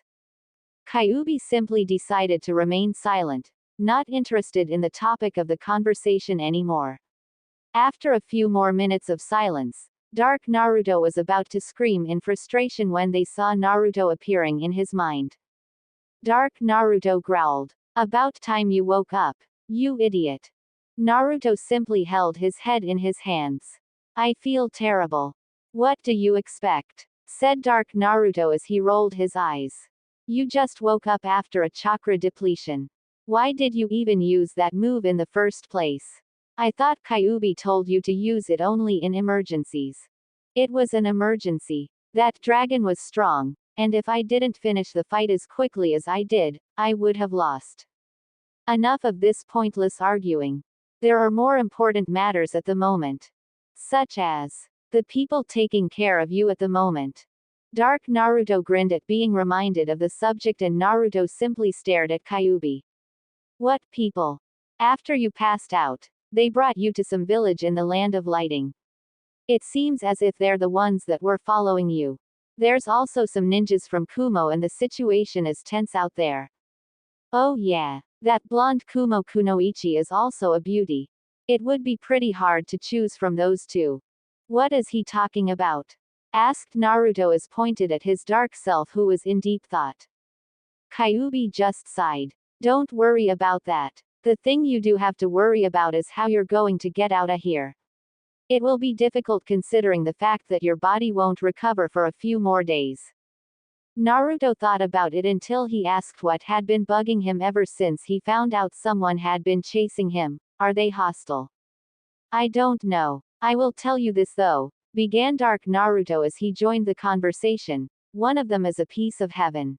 Kyuubi simply decided to remain silent, not interested in the topic of the conversation anymore. After a few more minutes of silence, Dark Naruto was about to scream in frustration when they saw Naruto appearing in his mind. Dark Naruto growled, "About time you woke up, you idiot." Naruto simply held his head in his hands. "I feel terrible." "What do you expect?" said Dark Naruto as he rolled his eyes. "You just woke up after a chakra depletion. Why did you even use that move in the first place? I thought Kyuubi told you to use it only in emergencies." "It was an emergency. That dragon was strong, and if I didn't finish the fight as quickly as I did, I would have lost." "Enough of this pointless arguing. There are more important matters at the moment. Such as the people taking care of you at the moment." Dark Naruto grinned at being reminded of the subject and Naruto simply stared at Kyuubi. "What people? After you passed out, they brought you to some village in the land of lighting. It seems as if they're the ones that were following you. There's also some ninjas from Kumo and the situation is tense out there." "Oh yeah, that blonde Kumo Kunoichi is also a beauty. It would be pretty hard to choose from those two." "What is he talking about?" asked Naruto as pointed at his dark self who was in deep thought. Kyuubi just sighed. "Don't worry about that. The thing you do have to worry about is how you're going to get out of here. It will be difficult considering the fact that your body won't recover for a few more days." Naruto thought about it until he asked what had been bugging him ever since he found out someone had been chasing him. "Are they hostile?" "I don't know. I will tell you this though," began Dark Naruto as he joined the conversation. "One of them is a piece of heaven."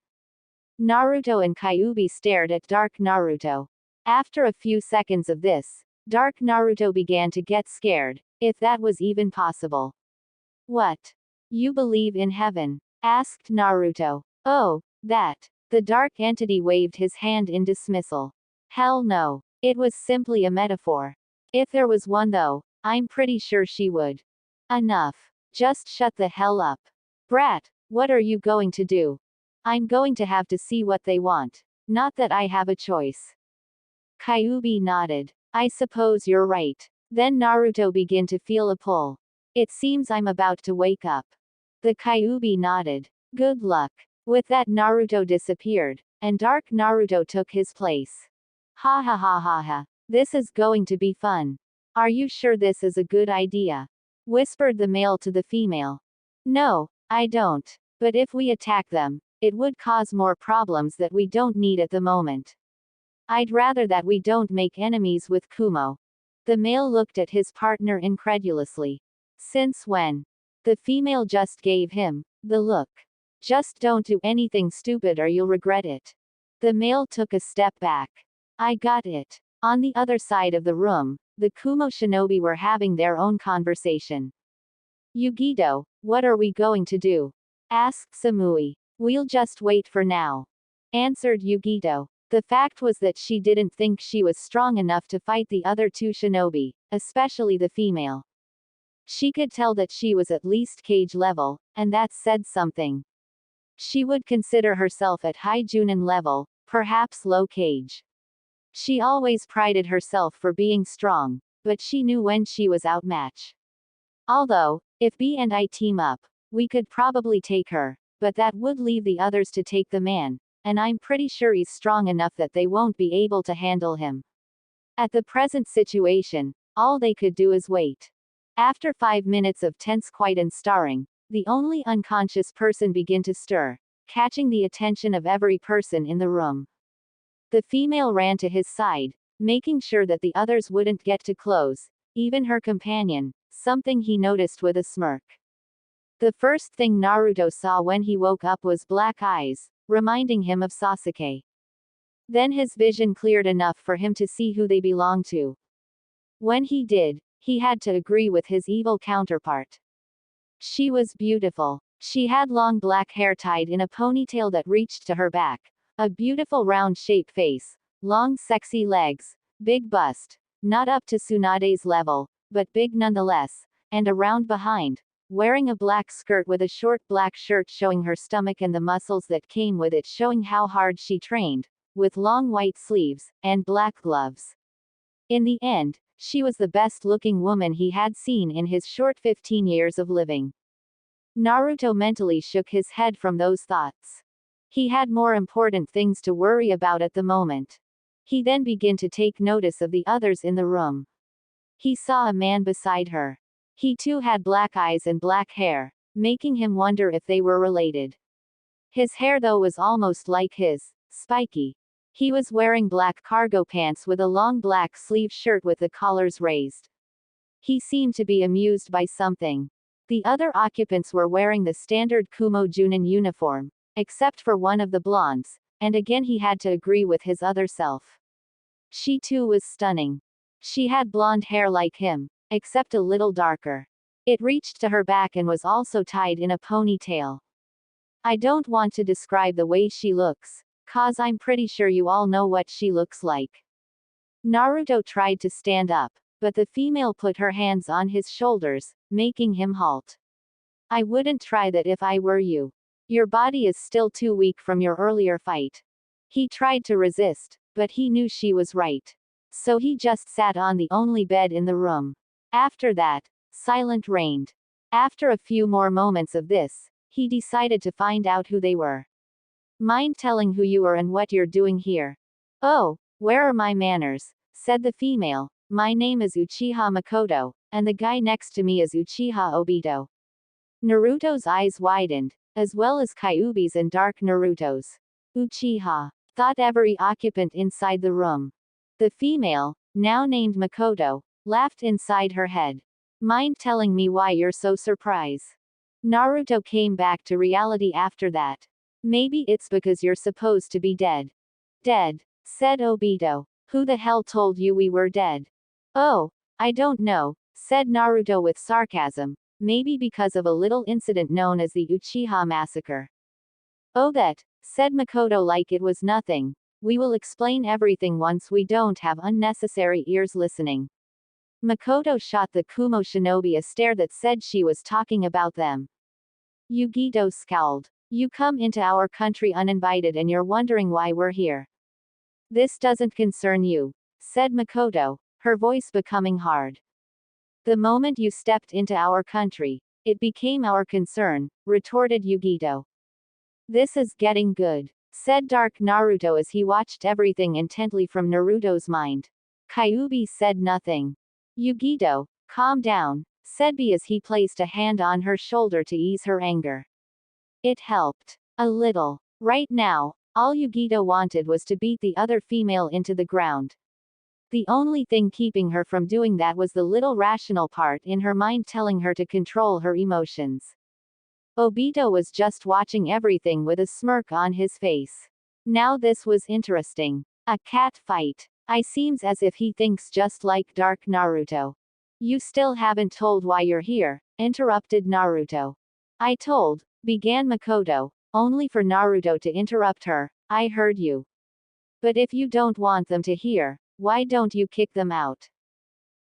Naruto and Kyuubi stared at Dark Naruto. After a few seconds of this, Dark Naruto began to get scared, if that was even possible. "What? You believe in heaven?" asked Naruto. "Oh, that." The dark entity waved his hand in dismissal. "Hell no. It was simply a metaphor. If there was one though, I'm pretty sure she would." "Enough. Just shut the hell up. Brat, what are you going to do?" "I'm going to have to see what they want. Not that I have a choice." Kyuubi nodded. "I suppose you're right." Then Naruto began to feel a pull. "It seems I'm about to wake up." The Kyuubi nodded. "Good luck." With that Naruto disappeared, and Dark Naruto took his place. "Ha ha ha ha ha. This is going to be fun. Are you sure this is a good idea?" whispered the male to the female. "No, I don't. But if we attack them, it would cause more problems that we don't need at the moment. I'd rather that we don't make enemies with Kumo." The male looked at his partner incredulously. "Since when?" The female just gave him the look. "Just don't do anything stupid or you'll regret it." The male took a step back. "I got it." On the other side of the room, the Kumo shinobi were having their own conversation. "Yugito, what are we going to do?" asked Samui. "We'll just wait for now," answered Yugito. The fact was that she didn't think she was strong enough to fight the other two shinobi, especially the female. She could tell that she was at least cage level, and that said something. She would consider herself at high Junin level, perhaps low cage. She always prided herself for being strong, but she knew when she was outmatched. Although, if B and I team up, we could probably take her, but that would leave the others to take the man, and I'm pretty sure he's strong enough that they won't be able to handle him. At the present situation, all they could do is wait. After 5 minutes of tense quiet and staring, the only unconscious person began to stir, catching the attention of every person in the room. The female ran to his side, making sure that the others wouldn't get too close, even her companion, something he noticed with a smirk. The first thing Naruto saw when he woke up was black eyes, reminding him of Sasuke. Then his vision cleared enough for him to see who they belonged to. When he did, he had to agree with his evil counterpart. She was beautiful. She had long black hair tied in a ponytail that reached to her back, a beautiful round-shaped face, long sexy legs, big bust, not up to Tsunade's level, but big nonetheless, and a round behind, wearing a black skirt with a short black shirt showing her stomach and the muscles that came with it showing how hard she trained, with long white sleeves, and black gloves. In the end, she was the best-looking woman he had seen in his short 15 years of living. Naruto mentally shook his head from those thoughts. He had more important things to worry about at the moment. He then began to take notice of the others in the room. He saw a man beside her. He too had black eyes and black hair, making him wonder if they were related. His hair though was almost like his, spiky. He was wearing black cargo pants with a long black sleeve shirt with the collars raised. He seemed to be amused by something. The other occupants were wearing the standard Kumo Junin uniform, except for one of the blondes, and again he had to agree with his other self. She too was stunning. She had blonde hair like him, except a little darker. It reached to her back and was also tied in a ponytail. I don't want to describe the way she looks, cause I'm pretty sure you all know what she looks like. Naruto tried to stand up, but the female put her hands on his shoulders, making him halt. I wouldn't try that if I were you. Your body is still too weak from your earlier fight. He tried to resist, but he knew she was right. So he just sat on the only bed in the room. After that, silence reigned. After a few more moments of this, he decided to find out who they were. Mind telling who you are and what you're doing here? Oh, where are my manners? Said the female. My name is Uchiha Makoto, and the guy next to me is Uchiha Obito. Naruto's eyes widened, as well as Kyuubi's and Dark Naruto's. Uchiha, thought every occupant inside the room. The female, now named Makoto, laughed inside her head. Mind telling me why you're so surprised? Naruto came back to reality after that. Maybe it's because you're supposed to be dead. Dead, said Obito. Who the hell told you we were dead? Oh, I don't know, said Naruto with sarcasm, maybe because of a little incident known as the Uchiha Massacre. Oh that, said Makoto like it was nothing. We will explain everything once we don't have unnecessary ears listening. Makoto shot the Kumo shinobi a stare that said she was talking about them. Yugito scowled. You come into our country uninvited and you're wondering why we're here. This doesn't concern you, said Makoto, her voice becoming hard. The moment you stepped into our country, it became our concern, retorted Yugito. This is getting good, said Dark Naruto as he watched everything intently from Naruto's mind. Kyuubi said nothing. Yugito, calm down, said B as he placed a hand on her shoulder to ease her anger. It helped. A little. Right now, all Yugito wanted was to beat the other female into the ground. The only thing keeping her from doing that was the little rational part in her mind telling her to control her emotions. Obito was just watching everything with a smirk on his face. Now this was interesting. A cat fight. I seems as if he thinks just like Dark Naruto. You still haven't told why you're here, interrupted Naruto. I told, began Makoto, only for Naruto to interrupt her. I heard you. But if you don't want them to hear, why don't you kick them out?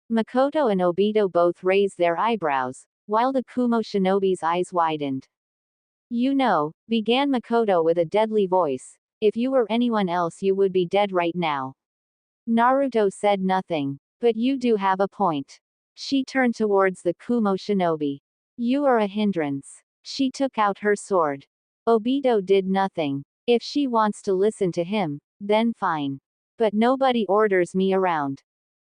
Makoto and Obito both raised their eyebrows, while the Kumo shinobi's eyes widened. You know, began Makoto with a deadly voice, if you were anyone else you would be dead right now. Naruto said nothing. But you do have a point. She turned towards the Kumo shinobi. You are a hindrance. She took out her sword. Obito did nothing. If she wants to listen to him, then fine. But nobody orders me around.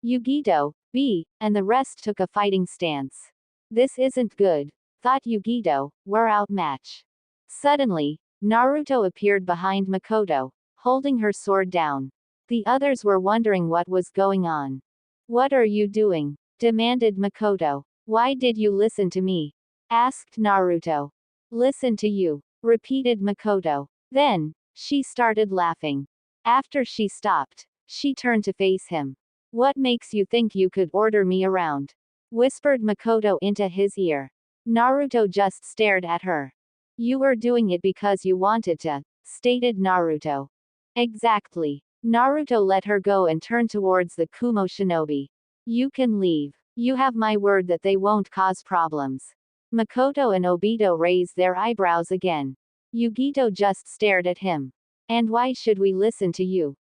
Yugito, B, and the rest took a fighting stance. This isn't good, thought Yugito, we're outmatched. Suddenly, Naruto appeared behind Makoto, holding her sword down. The others were wondering what was going on. What are you doing? Demanded Makoto. Why did you listen to me? Asked Naruto. Listen to you, repeated Makoto. Then, she started laughing. After she stopped, she turned to face him. What makes you think you could order me around? Whispered Makoto into his ear. Naruto just stared at her. You were doing it because you wanted to, stated Naruto. Exactly. Naruto let her go and turned towards the Kumo shinobi. You can leave. You have my word that they won't cause problems. Makoto and Obito raised their eyebrows again. Yugito just stared at him. And why should we listen to you?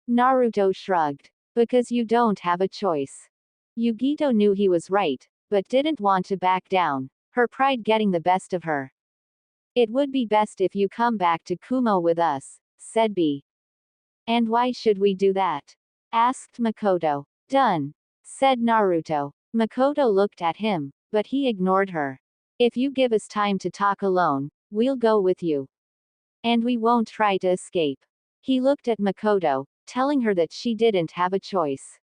Naruto shrugged. Because you don't have a choice. Yugito knew he was right, but didn't want to back down, her pride getting the best of her. It would be best if you come back to Kumo with us, said B. And why should we do that? Asked Makoto. Done, said Naruto. Makoto looked at him, but he ignored her. If you give us time to talk alone, we'll go with you. And we won't try to escape. He looked at Makoto, telling her that she didn't have a choice.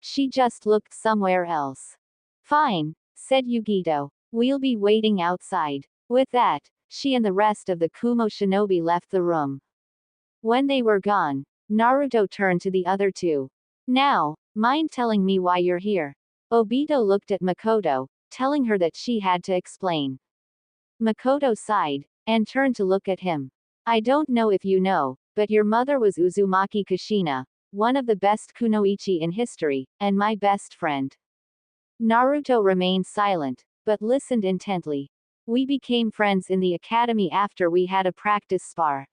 She just looked somewhere else. Fine, said Yugito. We'll be waiting outside. With that, she and the rest of the Kumo shinobi left the room. When they were gone, Naruto turned to the other two. Now, mind telling me why you're here? Obito looked at Makoto, telling her that she had to explain. Makoto sighed, and turned to look at him. I don't know if you know, but your mother was Uzumaki Kushina, one of the best kunoichi in history, and my best friend. Naruto remained silent, but listened intently. We became friends in the academy after we had a practice spar.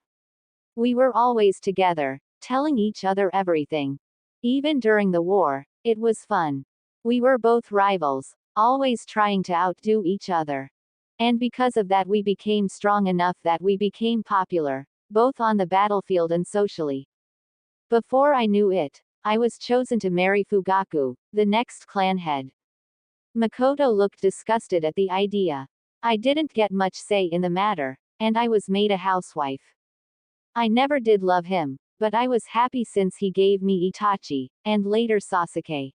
We were always together, telling each other everything. Even during the war, it was fun. We were both rivals, always trying to outdo each other. And because of that we became strong enough that we became popular, both on the battlefield and socially. Before I knew it, I was chosen to marry Fugaku, the next clan head. Makoto looked disgusted at the idea. I didn't get much say in the matter, and I was made a housewife. I never did love him, but I was happy since he gave me Itachi, and later Sasuke.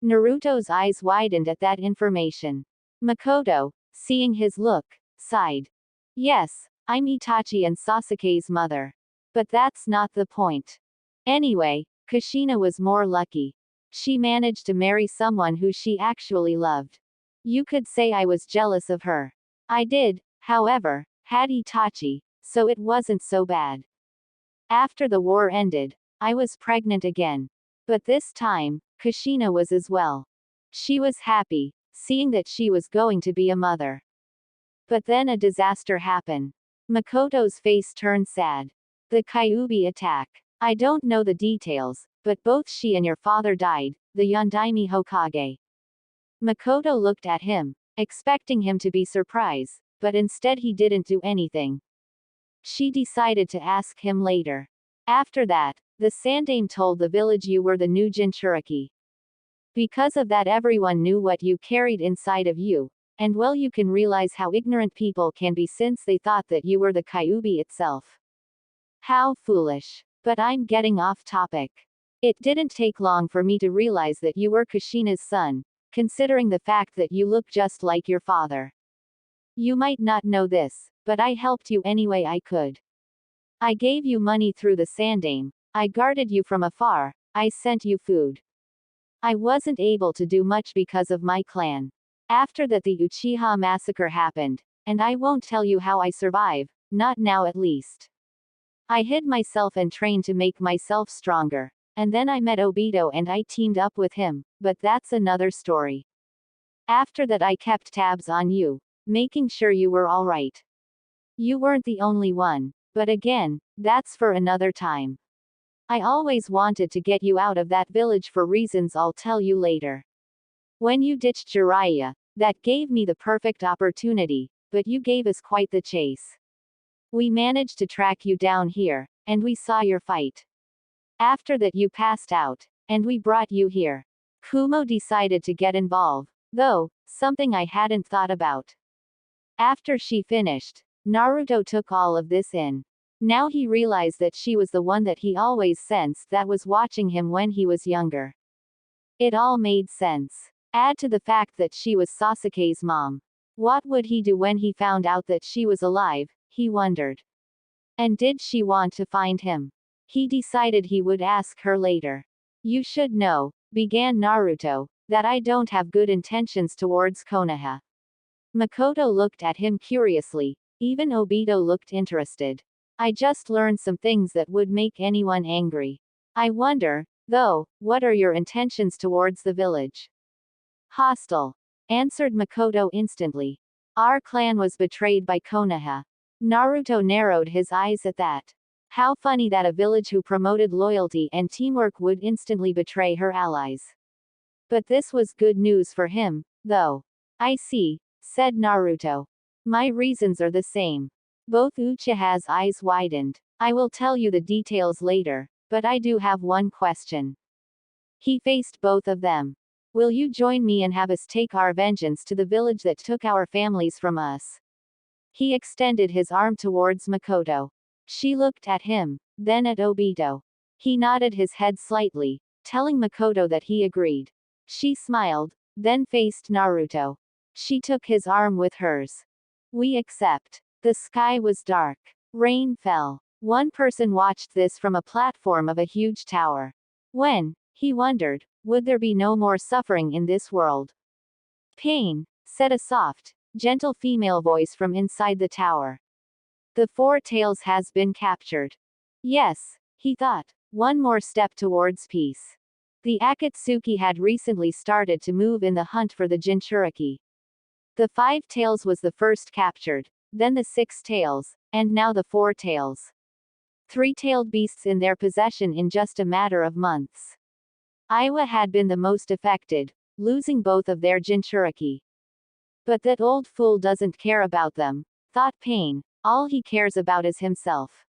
Naruto's eyes widened at that information. Makoto, seeing his look, sighed. Yes, I'm Itachi and Sasuke's mother. But that's not the point. Anyway, Kushina was more lucky. She managed to marry someone who she actually loved. You could say I was jealous of her. I did, however, had Itachi, so it wasn't so bad. After the war ended, I was pregnant again. But this time, Kushina was as well. She was happy, seeing that she was going to be a mother. But then a disaster happened. Makoto's face turned sad. The Kyuubi attack. I don't know the details, but both she and your father died, the Yondaime Hokage. Makoto looked at him, expecting him to be surprised, but instead he didn't do anything. She decided to ask him later. After that, the Sandaime told the village you were the new Jinchuriki. Because of that everyone knew what you carried inside of you, and well you can realize how ignorant people can be since they thought that you were the Kyuubi itself. How foolish. But I'm getting off topic. It didn't take long for me to realize that you were Kushina's son, considering the fact that you look just like your father. You might not know this, but I helped you any way I could. I gave you money through the Sandaime, I guarded you from afar, I sent you food. I wasn't able to do much because of my clan. After that the Uchiha massacre happened, and I won't tell you how I survive, not now at least. I hid myself and trained to make myself stronger, and then I met Obito and I teamed up with him, but that's another story. After that I kept tabs on you, making sure you were alright. You weren't the only one, but again, that's for another time. I always wanted to get you out of that village for reasons I'll tell you later. When you ditched Jiraiya, that gave me the perfect opportunity, but you gave us quite the chase. We managed to track you down here, and we saw your fight. After that you passed out, and we brought you here. Kumo decided to get involved, though, something I hadn't thought about. After she finished, Naruto took all of this in. Now he realized that she was the one that he always sensed that was watching him when he was younger. It all made sense. Add to the fact that she was Sasuke's mom. What would he do when he found out that she was alive, he wondered. And did she want to find him? He decided he would ask her later. You should know, began Naruto, that I don't have good intentions towards Konoha. Makoto looked at him curiously. Even Obito looked interested. I just learned some things that would make anyone angry. I wonder, though, what are your intentions towards the village? Hostile, answered Makoto instantly. Our clan was betrayed by Konoha. Naruto narrowed his eyes at that. How funny that a village who promoted loyalty and teamwork would instantly betray her allies. But this was good news for him, though. I see, said Naruto. My reasons are the same. Both Uchiha's eyes widened. I will tell you the details later, but I do have one question. He faced both of them. Will you join me and have us take our vengeance to the village that took our families from us? He extended his arm towards Makoto. She looked at him, then at Obito. He nodded his head slightly, telling Makoto that he agreed. She smiled, then faced Naruto. She took his arm with hers. We accept. The sky was dark. Rain fell. One person watched this from a platform of a huge tower. When, he wondered, would there be no more suffering in this world? Pain, said a soft, gentle female voice from inside the tower. The Four Tails has been captured. Yes, he thought. One more step towards peace. The Akatsuki had recently started to move in the hunt for the Jinchuriki. The Five Tails was the first captured, then the Six Tails, and now the Four Tails. Three-tailed beasts in their possession in just a matter of months. Aiwa had been the most affected, losing both of their Jinchuriki. But that old fool doesn't care about them, thought Pain. All he cares about is himself.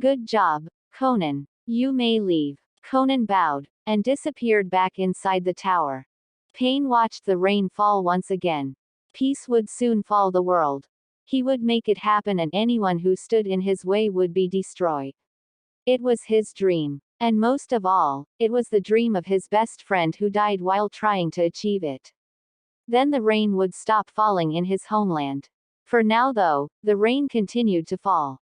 Good job, Conan. You may leave. Conan bowed, and disappeared back inside the tower. Pain watched the rain fall once again. Peace would soon fall the world. He would make it happen and anyone who stood in his way would be destroyed. It was his dream. And most of all, it was the dream of his best friend who died while trying to achieve it. Then the rain would stop falling in his homeland. For now though, the rain continued to fall.